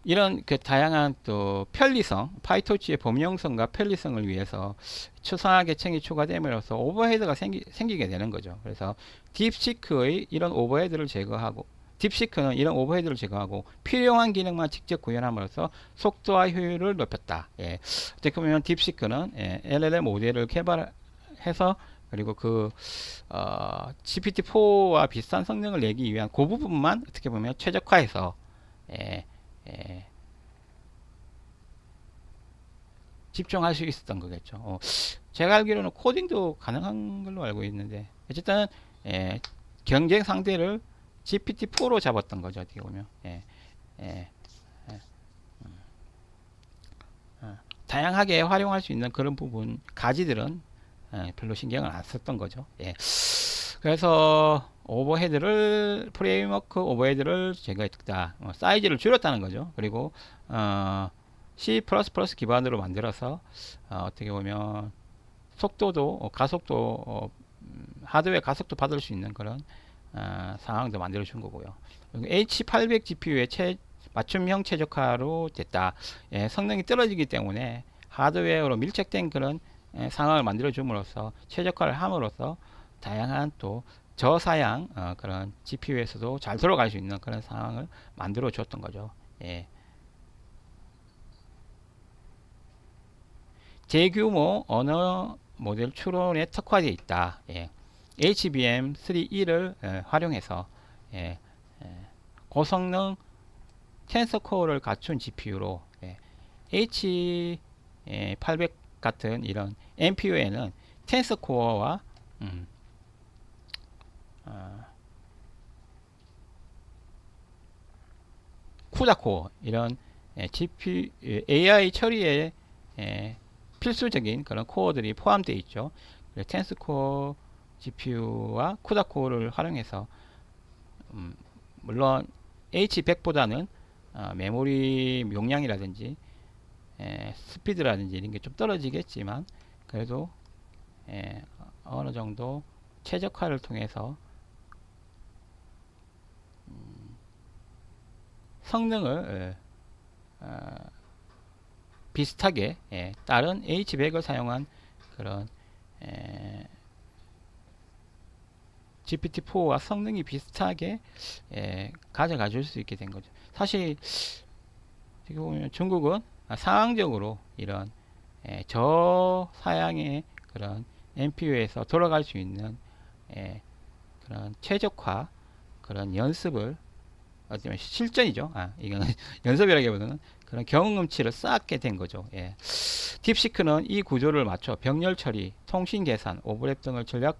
이런 그 다양한 또 편리성, 파이토치의 범용성과 편리성을 위해서 추상화 계층이 추가됨으로써 오버헤드가 생기게 되는 거죠. 그래서 딥시크의 이런 오버헤드를 제거하고 딥시크는 이런 오버헤드를 제거하고 필요한 기능만 직접 구현함으로써 속도와 효율을 높였다. 어떻게 보면 딥시크는 LLM 모델을 개발해서 그리고 그 GPT-4와 비슷한 성능을 내기 위한 그 부분만 어떻게 보면 최적화해서 집중할 수 있었던 거겠죠. 제가 알기로는 코딩도 가능한 걸로 알고 있는데 어쨌든 경쟁 상대를 GPT-4로 잡았던 거죠. 어떻게 보면 다양하게 활용할 수 있는 그런 부분 가지들은 별로 신경을 안 썼던 거죠. 그래서 오버헤드를 프레임워크 오버헤드를 제거했다. 사이즈를 줄였다는 거죠. 그리고 C++ 기반으로 만들어서 어떻게 보면 속도도 가속도 하드웨어 가속도 받을 수 있는 그런 상황도 만들어 준 거고요. H800 GPU의 맞춤형 최적화로 됐다. 성능이 떨어지기 때문에 하드웨어로 밀착된 그런 상황을 만들어 줌으로써 최적화를 함으로써 다양한 또 저사양 그런 GPU에서도 잘 돌아갈 수 있는 그런 상황을 만들어 줬던 거죠. 대규모 언어 모델 추론에 특화되어 있다. HBM3E를 활용해서 고성능 텐서 코어를 갖춘 GPU로 H800 같은 이런 NPU에는 텐서 코어와 쿠다 코어 이런 GPU AI 처리에 필수적인 그런 코어들이 포함되어 있죠. 텐스 코어 GPU와 쿠다 코어를 활용해서 물론 H100보다는 메모리 용량이라든지 스피드라든지 이런 게 좀 떨어지겠지만 그래도 어느 정도 최적화를 통해서 성능을 비슷하게 다른 H100을 사용한 그런 GPT-4와 성능이 비슷하게 가져가 줄 수 있게 된 거죠. 사실 지금 보면 중국은 상황적으로 이런 저사양의 그런 NPU에서 돌아갈 수 있는 그런 최적화 그런 연습을 어쩌면 실전이죠. 이거는 연습이라기보다는 그런 경험치를 쌓게 된 거죠. 딥시크는 이 구조를 맞춰 병렬 처리, 통신 계산, 오버랩 등을 전략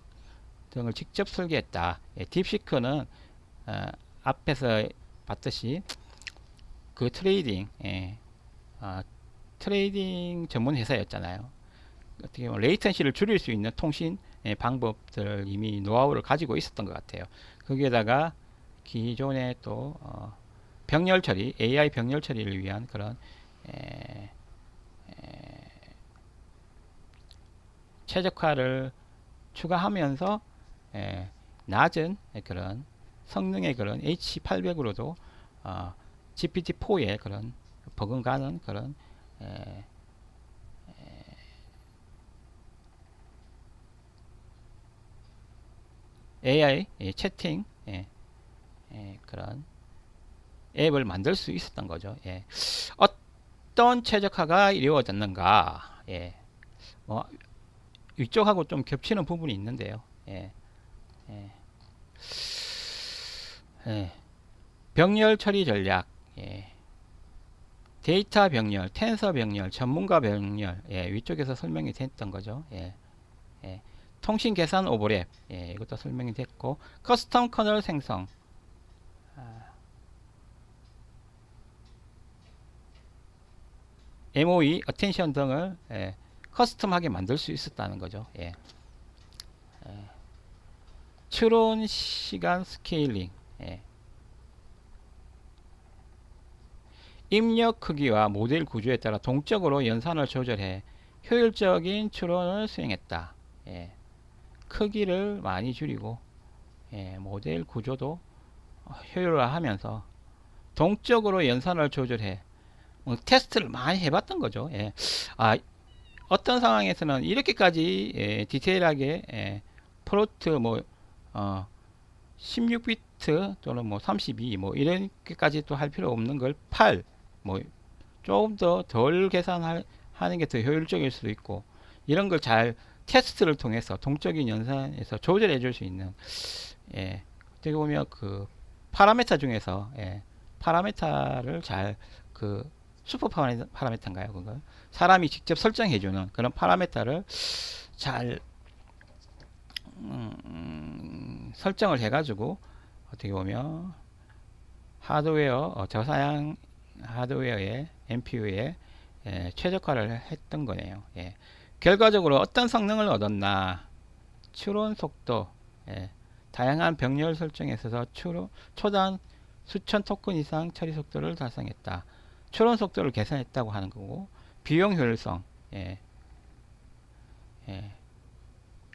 등을 직접 설계했다. 딥시크는 앞에서 봤듯이 그 트레이딩 전문 회사였잖아요. 어떻게 보면 레이턴시를 줄일 수 있는 통신 방법들을 이미 노하우를 가지고 있었던 것 같아요. 거기에다가 기존의 또 병렬 처리, AI 병렬 처리를 위한 그런 최적화를 추가하면서 낮은 그런 성능의 그런 H800으로도 GPT-4의 그런 버금가는 그런 AI 채팅 그런 앱을 만들 수 있었던 거죠. 예. 어떤 최적화가 이루어졌는가? 예. 뭐 이쪽하고 좀 겹치는 부분이 있는데요. 예. 예. 예. 병렬 처리 전략, 예. 데이터 병렬, 텐서 병렬, 전문가 병렬, 예. 위쪽에서 설명이 됐던 거죠. 예. 예. 통신 계산 오버랩, 예. 이것도 설명이 됐고, 커스텀 커널 생성, MOE, 어텐션 등을 커스텀하게 만들 수 있었다는 거죠. 예. 추론 시간 스케일링, 입력 크기와 모델 구조에 따라 동적으로 연산을 조절해 효율적인 추론을 수행했다. 크기를 많이 줄이고 모델 구조도 효율화하면서 동적으로 연산을 조절해 테스트를 많이 해봤던 거죠. 어떤 상황에서는 이렇게까지 디테일하게 플로트 16비트 또는 32 이렇게까지 또 할 필요 없는 걸 8 조금 더 덜 계산하는 게 더 효율적일 수도 있고 이런 걸 잘 테스트를 통해서 동적인 연산에서 조절해 줄 수 있는 어떻게 보면 그 파라메타 중에서 파라메타를 잘 그 슈퍼 파라메타인가요? 그걸 사람이 직접 설정해 주는 그런 파라메타를 잘 설정을 해 가지고 어떻게 보면 하드웨어 저사양 하드웨어의 MPU에 최적화를 했던 거네요. 결과적으로 어떤 성능을 얻었나? 추론 속도, 다양한 병렬 설정에 있어서 초단 수천 토큰 이상 처리 속도를 달성했다. 추론 속도를 개선했다고 하는 거고, 비용 효율성,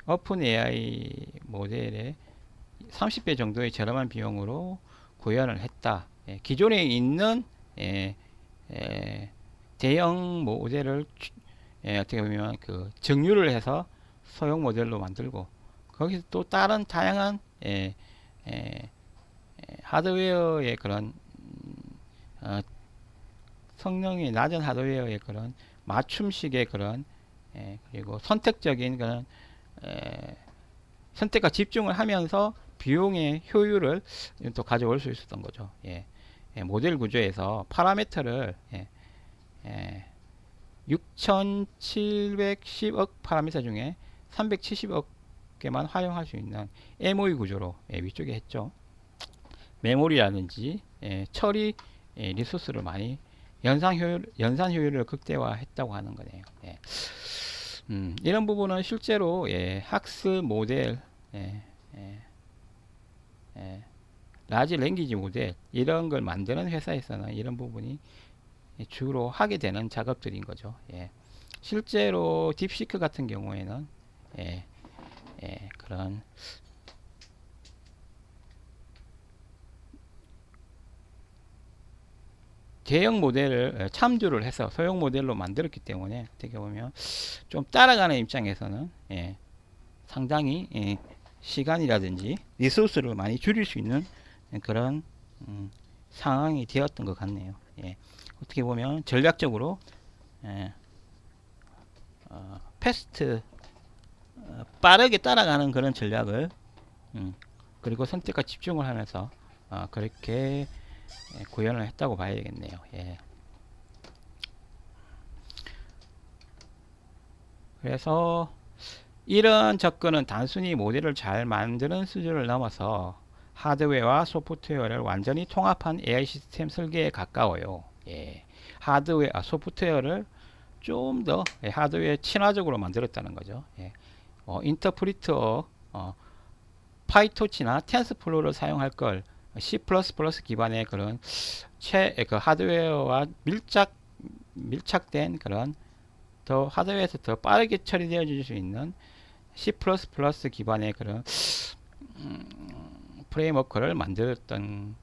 오픈 AI 모델의 30배 정도의 저렴한 비용으로 구현을 했다. 기존에 있는 대형 모델을 어떻게 보면 그 정유를 해서 소형 모델로 만들고 거기서 또 다른 다양한 하드웨어의 그런 성능이 낮은 하드웨어의 그런 맞춤식의 그런 그리고 선택적인 그런 선택과 집중을 하면서 비용의 효율을 또 가져올 수 있었던 거죠. 모델 구조에서 파라미터를 6710억 파라미터 중에 370억 개만 활용할 수 있는 MOE 구조로 위쪽에 했죠. 메모리라든지 처리 리소스를 많이 연산 효율을 극대화했다고 하는 거네요. 이런 부분은 실제로 학습 모델 라지 랭귀지 모델 이런 걸 만드는 회사에서는 이런 부분이 주로 하게 되는 작업들인 거죠. 실제로 딥시크 같은 경우에는 그런 대형 모델을 참조를 해서 소형 모델로 만들었기 때문에 어떻게 보면 좀 따라가는 입장에서는 상당히 시간이라든지 리소스를 많이 줄일 수 있는 그런 상황이 되었던 것 같네요. 어떻게 보면 전략적으로 패스트 빠르게 따라가는 그런 전략을 그리고 선택과 집중을 하면서 그렇게 구현을 했다고 봐야 되겠네요. 그래서 이런 접근은 단순히 모델을 잘 만드는 수준을 넘어서 하드웨어와 소프트웨어를 완전히 통합한 AI 시스템 설계에 가까워요. 소프트웨어를 좀 더 하드웨어 친화적으로 만들었다는 거죠. 인터프리터 파이토치나 텐스플로우를 사용할 걸 C++ 기반의 그런 그 하드웨어와 밀착된 그런 더 하드웨어에서 더 빠르게 처리되어 줄 수 있는 C++ 기반의 그런 프레임워크를 만들었던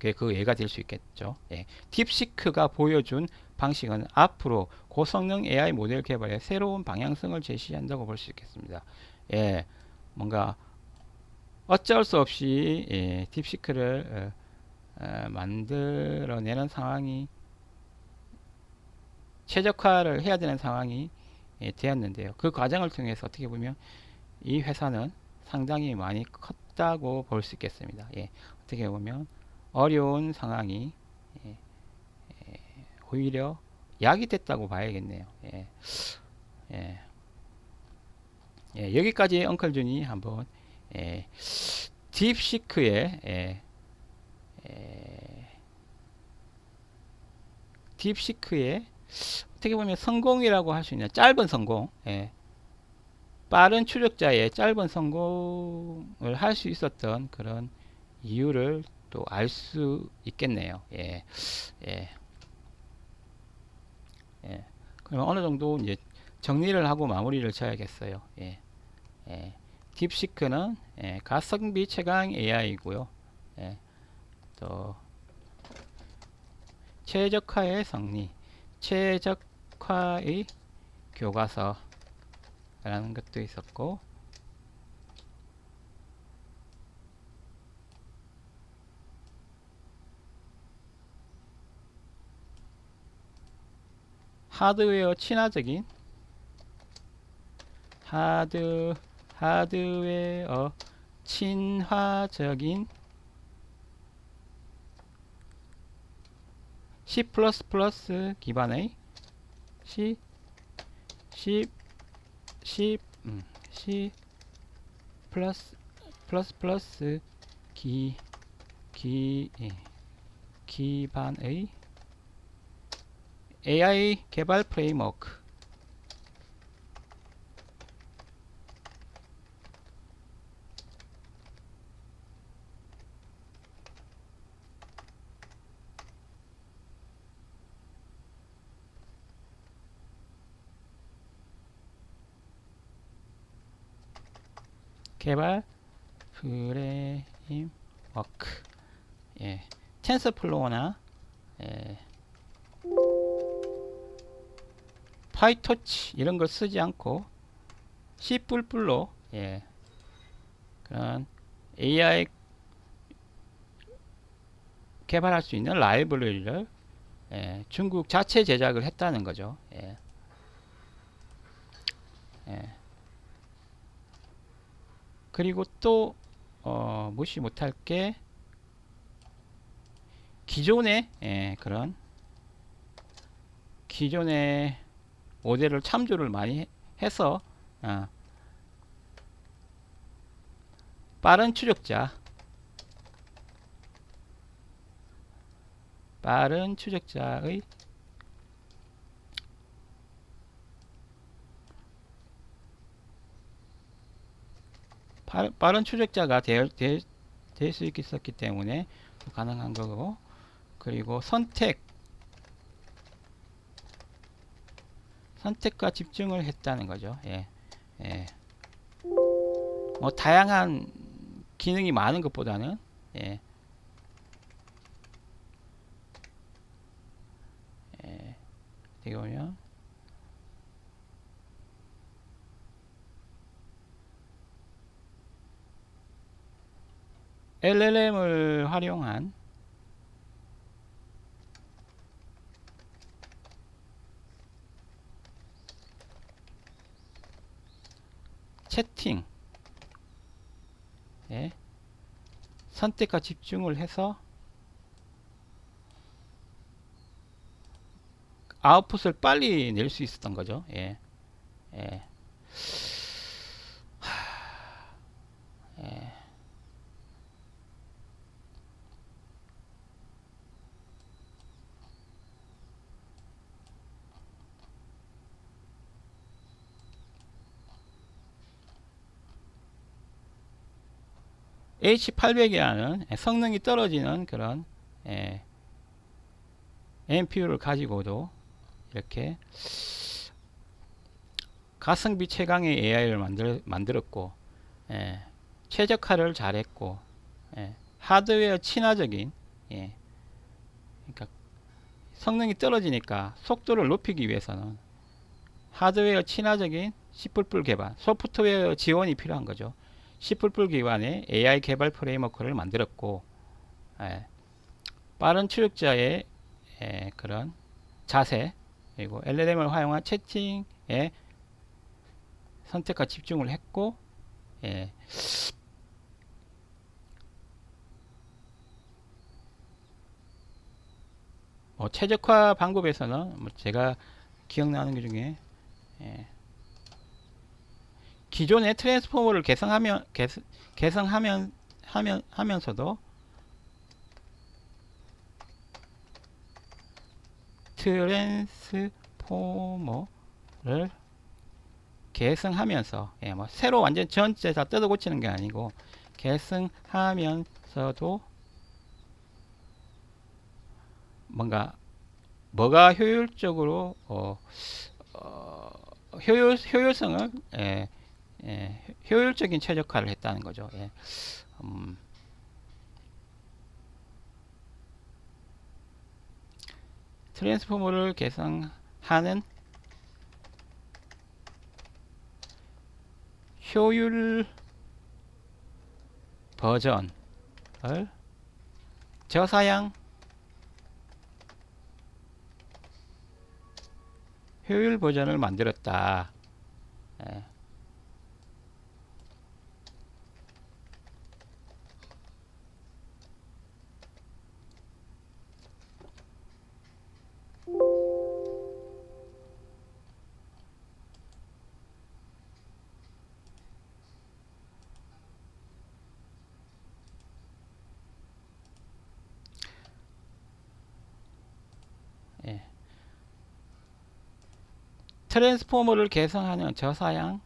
그게 그 예가 될 수 있겠죠. 예. 딥시크가 보여준 방식은 앞으로 고성능 AI 모델 개발에 새로운 방향성을 제시한다고 볼 수 있겠습니다. 예. 뭔가 어쩔 수 없이 예, 딥시크를 만들어내는 상황이 최적화를 해야 되는 상황이 예, 되었는데요. 그 과정을 통해서 어떻게 보면 이 회사는 상당히 많이 컸다고 볼 수 있겠습니다. 예, 어떻게 보면 어려운 상황이 예, 오히려 약이 됐다고 봐야겠네요. 예, 예, 예, 여기까지 엉클준이 한번 예, 딥시크의 딥시크의 어떻게 보면 성공이라고 할 수 있는 짧은 성공, 예, 빠른 추적자의 짧은 성공을 할 수 있었던 그런 이유를 또 알 수 있겠네요. 예, 예, 예. 그럼 어느 정도 이제 정리를 하고 마무리를 쳐야겠어요. 예, 예. 딥시크는 예, 가성비 최강 AI이고요. 예, 또 최적화의 성리, 최적화의 교과서라는 것도 있었고, 하드웨어 친화적인 하드웨어 친화적인 C++ 기반의 C C C C 기반의 AI 개발 프레임워크 개발 프레임워크 예, 텐서플로우나 예, 파이토치 이런 걸 쓰지 않고 C++로 예, 그런 AI 개발할 수 있는 라이브러리를 예, 중국 자체 제작을 했다는 거죠. 예, 예. 그리고 또 무시 못할 게 기존의 예, 그런 기존의 모델을 참조를 많이 해서 빠른 추적자의 빠른 추적자가 될 수 있었기 때문에 가능한 거고, 그리고 선택과 집중을 했다는 거죠. 예, 예. 뭐 다양한 기능이 많은 것보다는 예, 예, 어떻게 보면 LLM을 활용한 채팅 예, 선택과 집중을 해서 아웃풋을 빨리 낼 수 있었던 거죠. 예, 예, 예. H800이라는 성능이 떨어지는 그런 예, NPU를 가지고도 이렇게 가성비 최강의 AI를 만들었고 예, 최적화를 잘했고 예, 하드웨어 친화적인 예. 그러니까 성능이 떨어지니까 속도를 높이기 위해서는 하드웨어 친화적인 C++ 개발, 소프트웨어 지원이 필요한 거죠. C++ 기반의 AI 개발 프레임워크를 만들었고, 예, 빠른 출력자의 그런 자세, 그리고 LLM을 활용한 채팅에 선택과 집중을 했고, 예, 뭐 최적화 방법에서는 뭐 제가 기억나는 게 중에 예, 기존의 트랜스포머를 개성하면서도 트랜스포머를 개성하면서 예, 뭐 새로 완전 전체 다 뜯어 고치는 게 아니고 개성하면서도 뭐가 효율적으로 효율성을 효율적인 최적화를 했다는 거죠. 예. 음, 트랜스포머를 개성하는 효율 버전을 저사양 효율 버전을 만들었다. 예. 예. 트랜스포머를 개성하는 저사양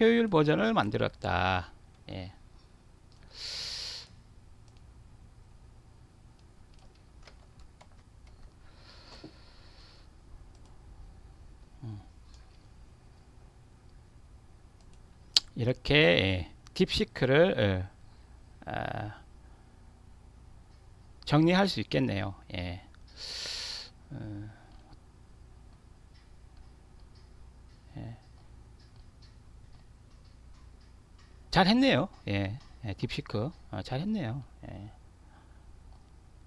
효율 버전을 만들었다. 예. 이렇게 딥시크를 정리할 수 있겠네요. 예. 예. 잘했네요. 예. 딥시크 잘했네요. 예.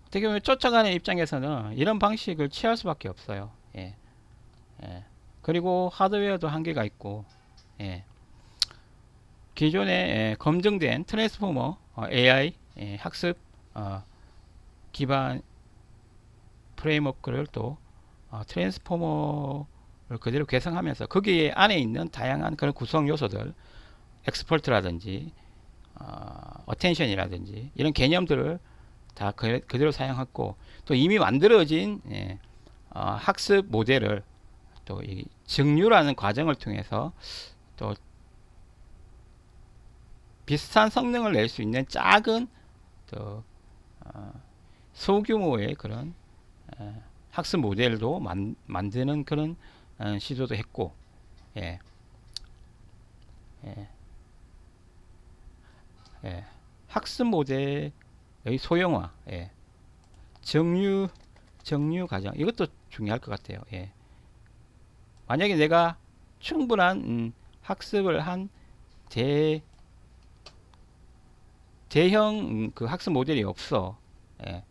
어떻게 보면 쫓아가는 입장에서는 이런 방식을 취할 수밖에 없어요. 예. 예. 그리고 하드웨어도 한계가 있고, 예. 기존에 검증된 트랜스포머 AI 학습 기반 프레임워크를 또 트랜스포머를 그대로 개성하면서 거기에 안에 있는 다양한 그런 구성 요소들, 엑스퍼트라든지 어텐션이라든지 이런 개념들을 다 그대로 사용했고, 또 이미 만들어진 학습 모델을 또 이 증류라는 과정을 통해서 또 비슷한 성능을 낼 수 있는 작은 또 소규모의 그런 학습 모델도 만드는 그런 시도도 했고, 예, 예, 예. 학습 모델의 소형화, 예. 정류 과정, 이것도 중요할 것 같아요. 예. 만약에 내가 충분한 학습을 한 대형 그 학습 모델이 없어. 예.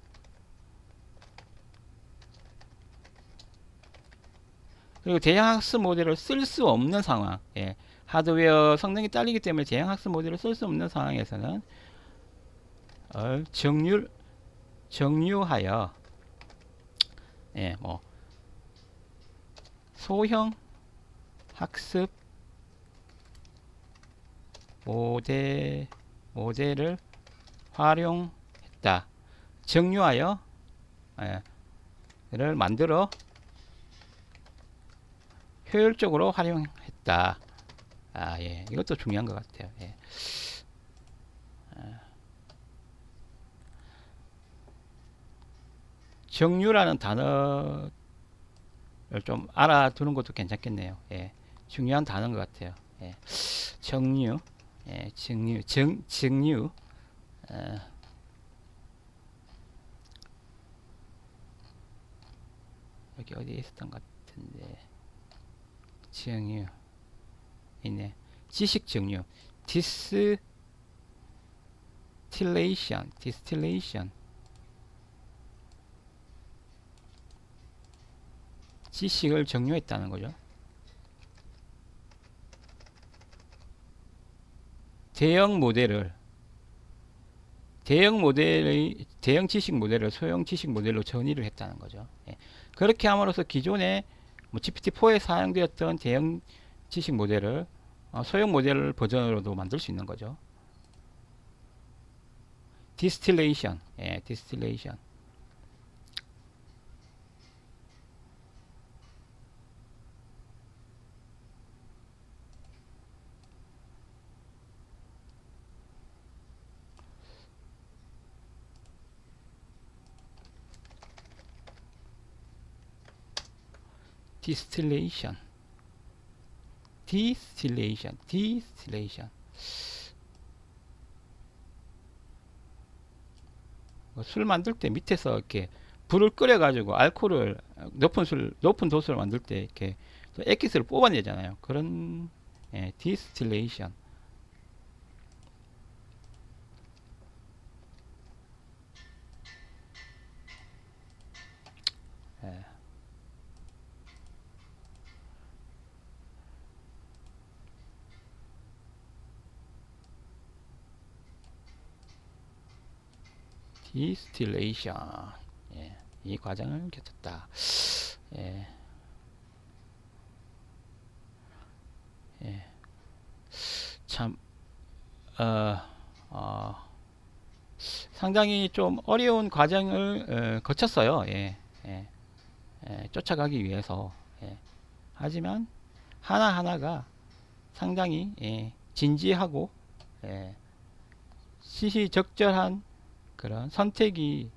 그리고 대형 학습 모델을 쓸 수 없는 상황, 예. 하드웨어 성능이 딸리기 때문에 대형 학습 모델을 쓸 수 없는 상황에서는 정류하여 예, 뭐 소형 학습 모델을 활용했다. 정류하여 를 만들어 효율적으로 활용했다. 예, 이것도 중요한 것 같아요. 예. 정류라는 단어를 좀 알아두는 것도 괜찮겠네요. 예, 중요한 단어인 것 같아요. 예. 정류, 증류, 어, 여기 어디에 있었던 것 같은데 정유 있네. 지식 정유 디스틸레이션 지식을 정유했다는 거죠. 대형 지식 모델을 소형 지식 모델로 전이를 했다는 거죠. 예. 그렇게 함으로써 기존에 뭐 GPT-4에 사용되었던 대형 지식 모델을 소형 모델 버전으로도 만들 수 있는 거죠. 디스틸레이션, 예, 디스틸레이션. 디스틸레이션. 술 만들 때 밑에서 이렇게 불을 끓여 가지고 알코올을 높은 도수를 만들 때 이렇게 또 액기스를 뽑아내잖아요. 그런 예, 디스틸레이션. 예. 디스틸레이션. 예, 이 과정을 겪었다. 예, 예, 참, 어, 어, 상당히 좀 어려운 과정을 거쳤어요. 예, 예, 쫓아가기 위해서. 예. 하지만 하나하나가 상당히 진지하고 예, 시시적절한 그런 선택이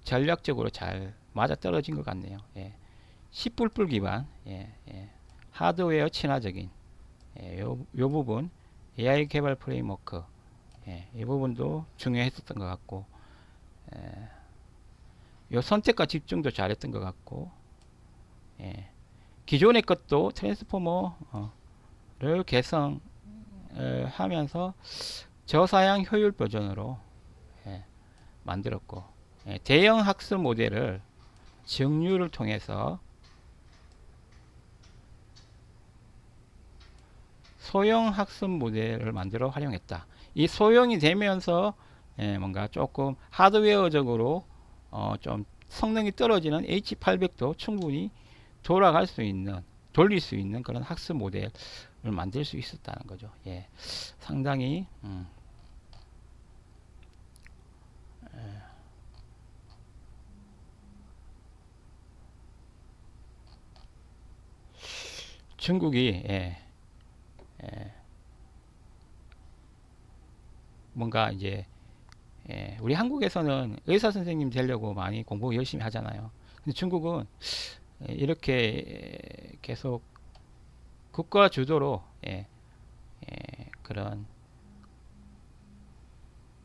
전략적으로 잘 맞아떨어진 것 같네요. 예. 10불불 기반 하드웨어 친화적인 요 부분 AI 개발 프레임워크 이 부분도 중요했었던 것 같고 요 선택과 집중도 잘했던 것 같고 기존의 것도 트랜스포머를 개성하면서 저사양 효율 버전으로 만들었고 대형 학습 모델을 정류를 통해서 소형 학습 모델을 만들어 활용했다. 이 소형이 되면서 뭔가 조금 하드웨어적으로 좀 성능이 떨어지는 H800도 충분히 돌릴 수 있는 그런 학습 모델을 만들 수 있었다는 거죠. 예, 상당히 중국이 뭔가 이제 우리 한국에서는 의사 선생님 되려고 많이 공부 열심히 하잖아요. 근데 중국은 이렇게 계속 국가 주도로 그런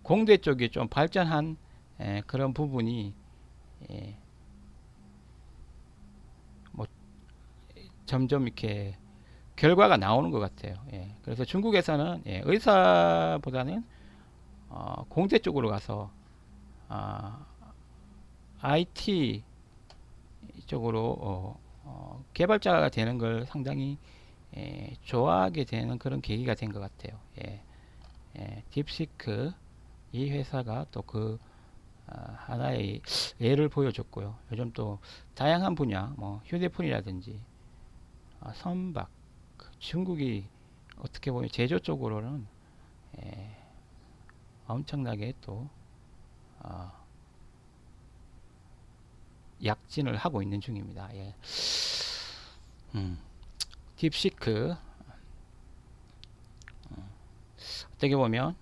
공대 쪽이 좀 발전한 그런 부분이 뭐 점점 이렇게 결과가 나오는 것 같아요. 그래서 중국에서는 의사보다는 공대 쪽으로 가서 IT 쪽으로 개발자가 되는 걸 상당히 좋아하게 되는 그런 계기가 된 것 같아요. 딥시크 이 회사가 또 그 하나의 예를 보여줬고요. 요즘 또 다양한 분야, 뭐 휴대폰이라든지 선박, 중국이 어떻게 보면 제조 쪽으로는 엄청나게 또 약진을 하고 있는 중입니다. 딥시크 어떻게 보면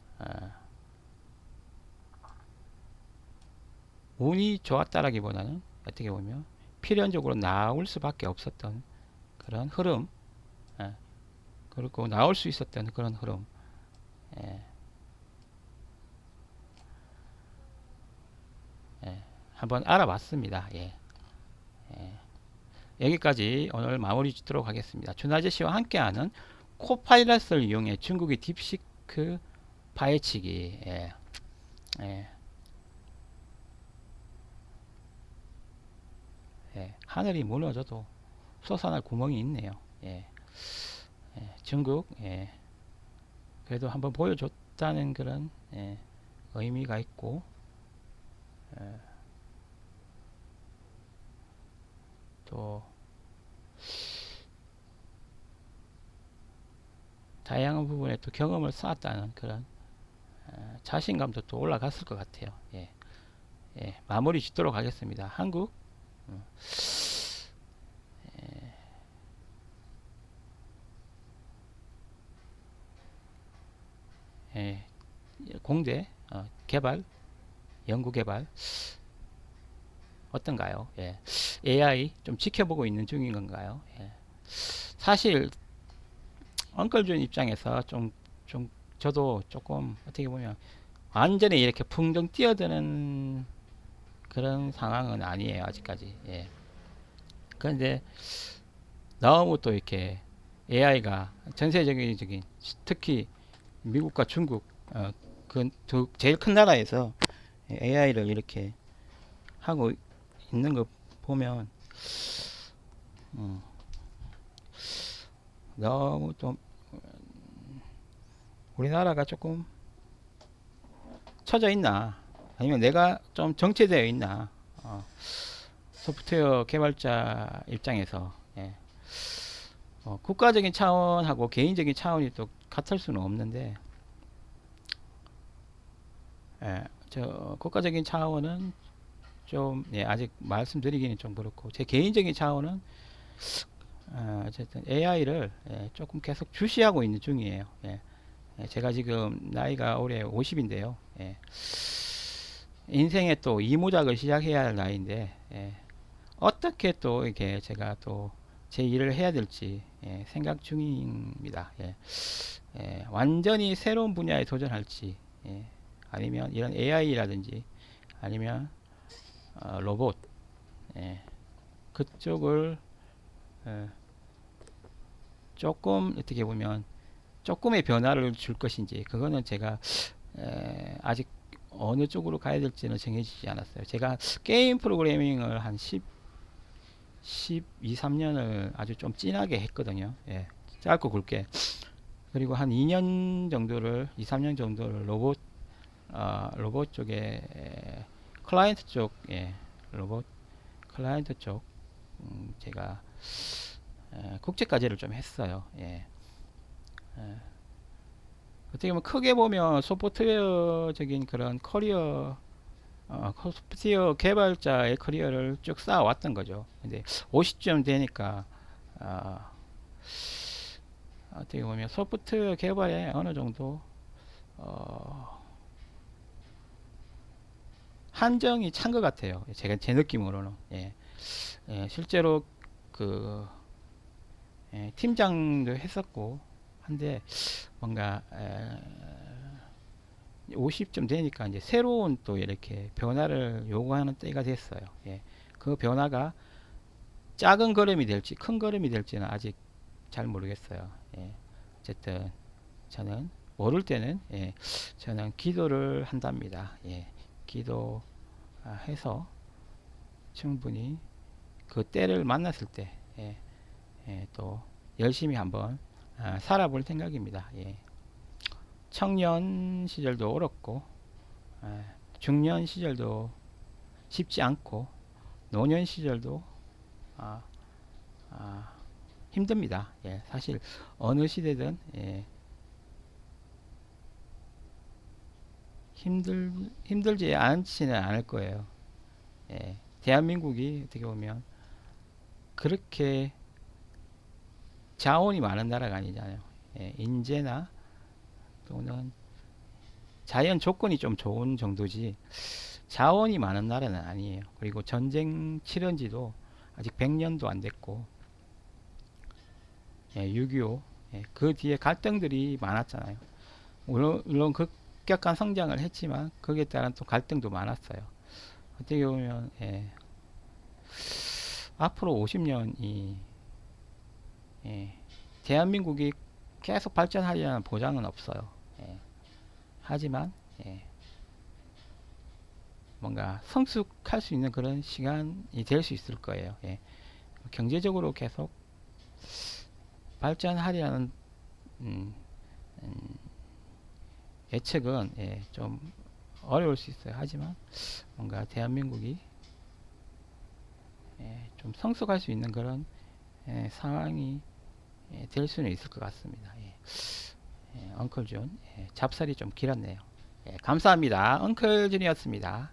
운이 좋았다라기보다는 어떻게 보면 필연적으로 나올 수밖에 없었던 그런 흐름, 그리고 나올 수 있었던 그런 흐름, 한번 알아봤습니다. 여기까지 오늘 마무리 짓도록 하겠습니다. 준아저씨와 함께하는 코파일럿을 이용해 중국의 딥시크 파헤치기. 예. 예. 예. 하늘이 무너져도 솟아날 구멍이 있네요. 예. 예. 중국, 예. 그래도 한번 보여줬다는 그런, 예. 의미가 있고, 예. 또 다양한 부분에 또 경험을 쌓았다는 그런 자신감도 또 올라갔을 것 같아요. 예. 예. 마무리 짓도록 하겠습니다. 한국, 예. 공대 개발, 연구 개발 어떤가요? 예. AI 좀 지켜보고 있는 중인 건가요? 예. 사실 엉클준 입장에서 좀 저도 조금 어떻게 보면 완전히 이렇게 풍덩 뛰어드는 그런 상황은 아니에요, 아직까지. 예. 그런데 너무 또 이렇게 AI가 전 세계적인 특히 미국과 중국 그 제일 큰 나라에서 AI를 이렇게 하고 있는 거 보면 너무 좀 우리나라가 조금 처져 있나 아니면 내가 좀 정체되어 있나 소프트웨어 개발자 입장에서 예. 국가적인 차원하고 개인적인 차원이 또 같을 수는 없는데 예, 저 국가적인 차원은 좀 예, 아직 말씀드리기는 좀 그렇고 제 개인적인 차원은 어쨌든 AI를 예, 조금 계속 주시하고 있는 중이에요. 예. 예, 제가 지금 나이가 올해 50인데요. 예. 인생에 또 이모작을 시작해야 할 나이인데 예. 어떻게 또 이렇게 제가 또 제 일을 해야 될지 예, 생각 중입니다. 예. 예, 완전히 새로운 분야에 도전할지 예, 아니면 이런 AI라든지 아니면 로봇 예, 그쪽을 조금 어떻게 보면 조금의 변화를 줄 것인지 그거는 제가 아직 어느 쪽으로 가야 될지는 정해지지 않았어요. 제가 게임 프로그래밍을 한 12, 3년을 아주 좀 진하게 했거든요. 예, 짧고 굵게. 그리고 한 2년 정도를 2, 3년 정도를 로봇 쪽에 클라이언트 쪽 예, 로봇 클라이언트 쪽 제가 국제 과제를 좀 했어요. 예. 어떻게 보면 크게 보면 소프트웨어적인 그런 커리어 소프트웨어 개발자의 커리어를 쭉 쌓아왔던 거죠. 근데 50점 되니까 어떻게 보면 소프트웨어 개발에 어느 정도 한정이 찬 것 같아요. 제가 제 느낌으로는 예. 예, 실제로 그 팀장도 했었고 한데 뭔가 50점 되니까 이제 새로운 또 이렇게 변화를 요구하는 때가 됐어요. 예. 그 변화가 작은 걸음이 될지 큰 걸음이 될지는 아직 잘 모르겠어요. 예. 어쨌든 저는 모를 때는 예. 저는 기도를 한답니다. 예. 기도해서 충분히 그 때를 만났을 때 예. 예. 또 열심히 한번 살아볼 생각입니다. 예. 청년 시절도 어렵고 중년 시절도 쉽지 않고 노년 시절도 아, 힘듭니다. 예, 사실 어느 시대든 예, 힘들지 않지는 않을 거예요. 예, 대한민국이 어떻게 보면 그렇게 자원이 많은 나라가 아니잖아요. 예, 인재나 또는 자연 조건이 좀 좋은 정도지 자원이 많은 나라는 아니에요. 그리고 전쟁 치른 지도 아직 100년도 안 됐고 예, 6.25 예, 그 뒤에 갈등들이 많았잖아요. 물론 급격한 성장을 했지만 거기에 따른 또 갈등도 많았어요. 어떻게 보면 예, 앞으로 50년이 예, 대한민국이 계속 발전하리라는 보장은 없어요. 예, 하지만 예, 뭔가 성숙할 수 있는 그런 시간이 될 수 있을 거예요. 예, 경제적으로 계속 발전하리라는 음, 음, 예측은 예, 좀 어려울 수 있어요. 하지만 뭔가 대한민국이 예, 좀 성숙할 수 있는 그런 예, 상황이 예, 될 수는 있을 것 같습니다. 예. 예, 엉클준 예, 잡살이 좀 길었네요. 예, 감사합니다. 엉클준이었습니다.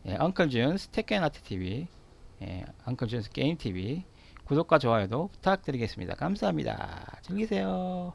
예, 엉클준 스테켄아트 TV, 예, 엉클준 게임 TV 구독과 좋아요도 부탁드리겠습니다. 감사합니다. 즐기세요.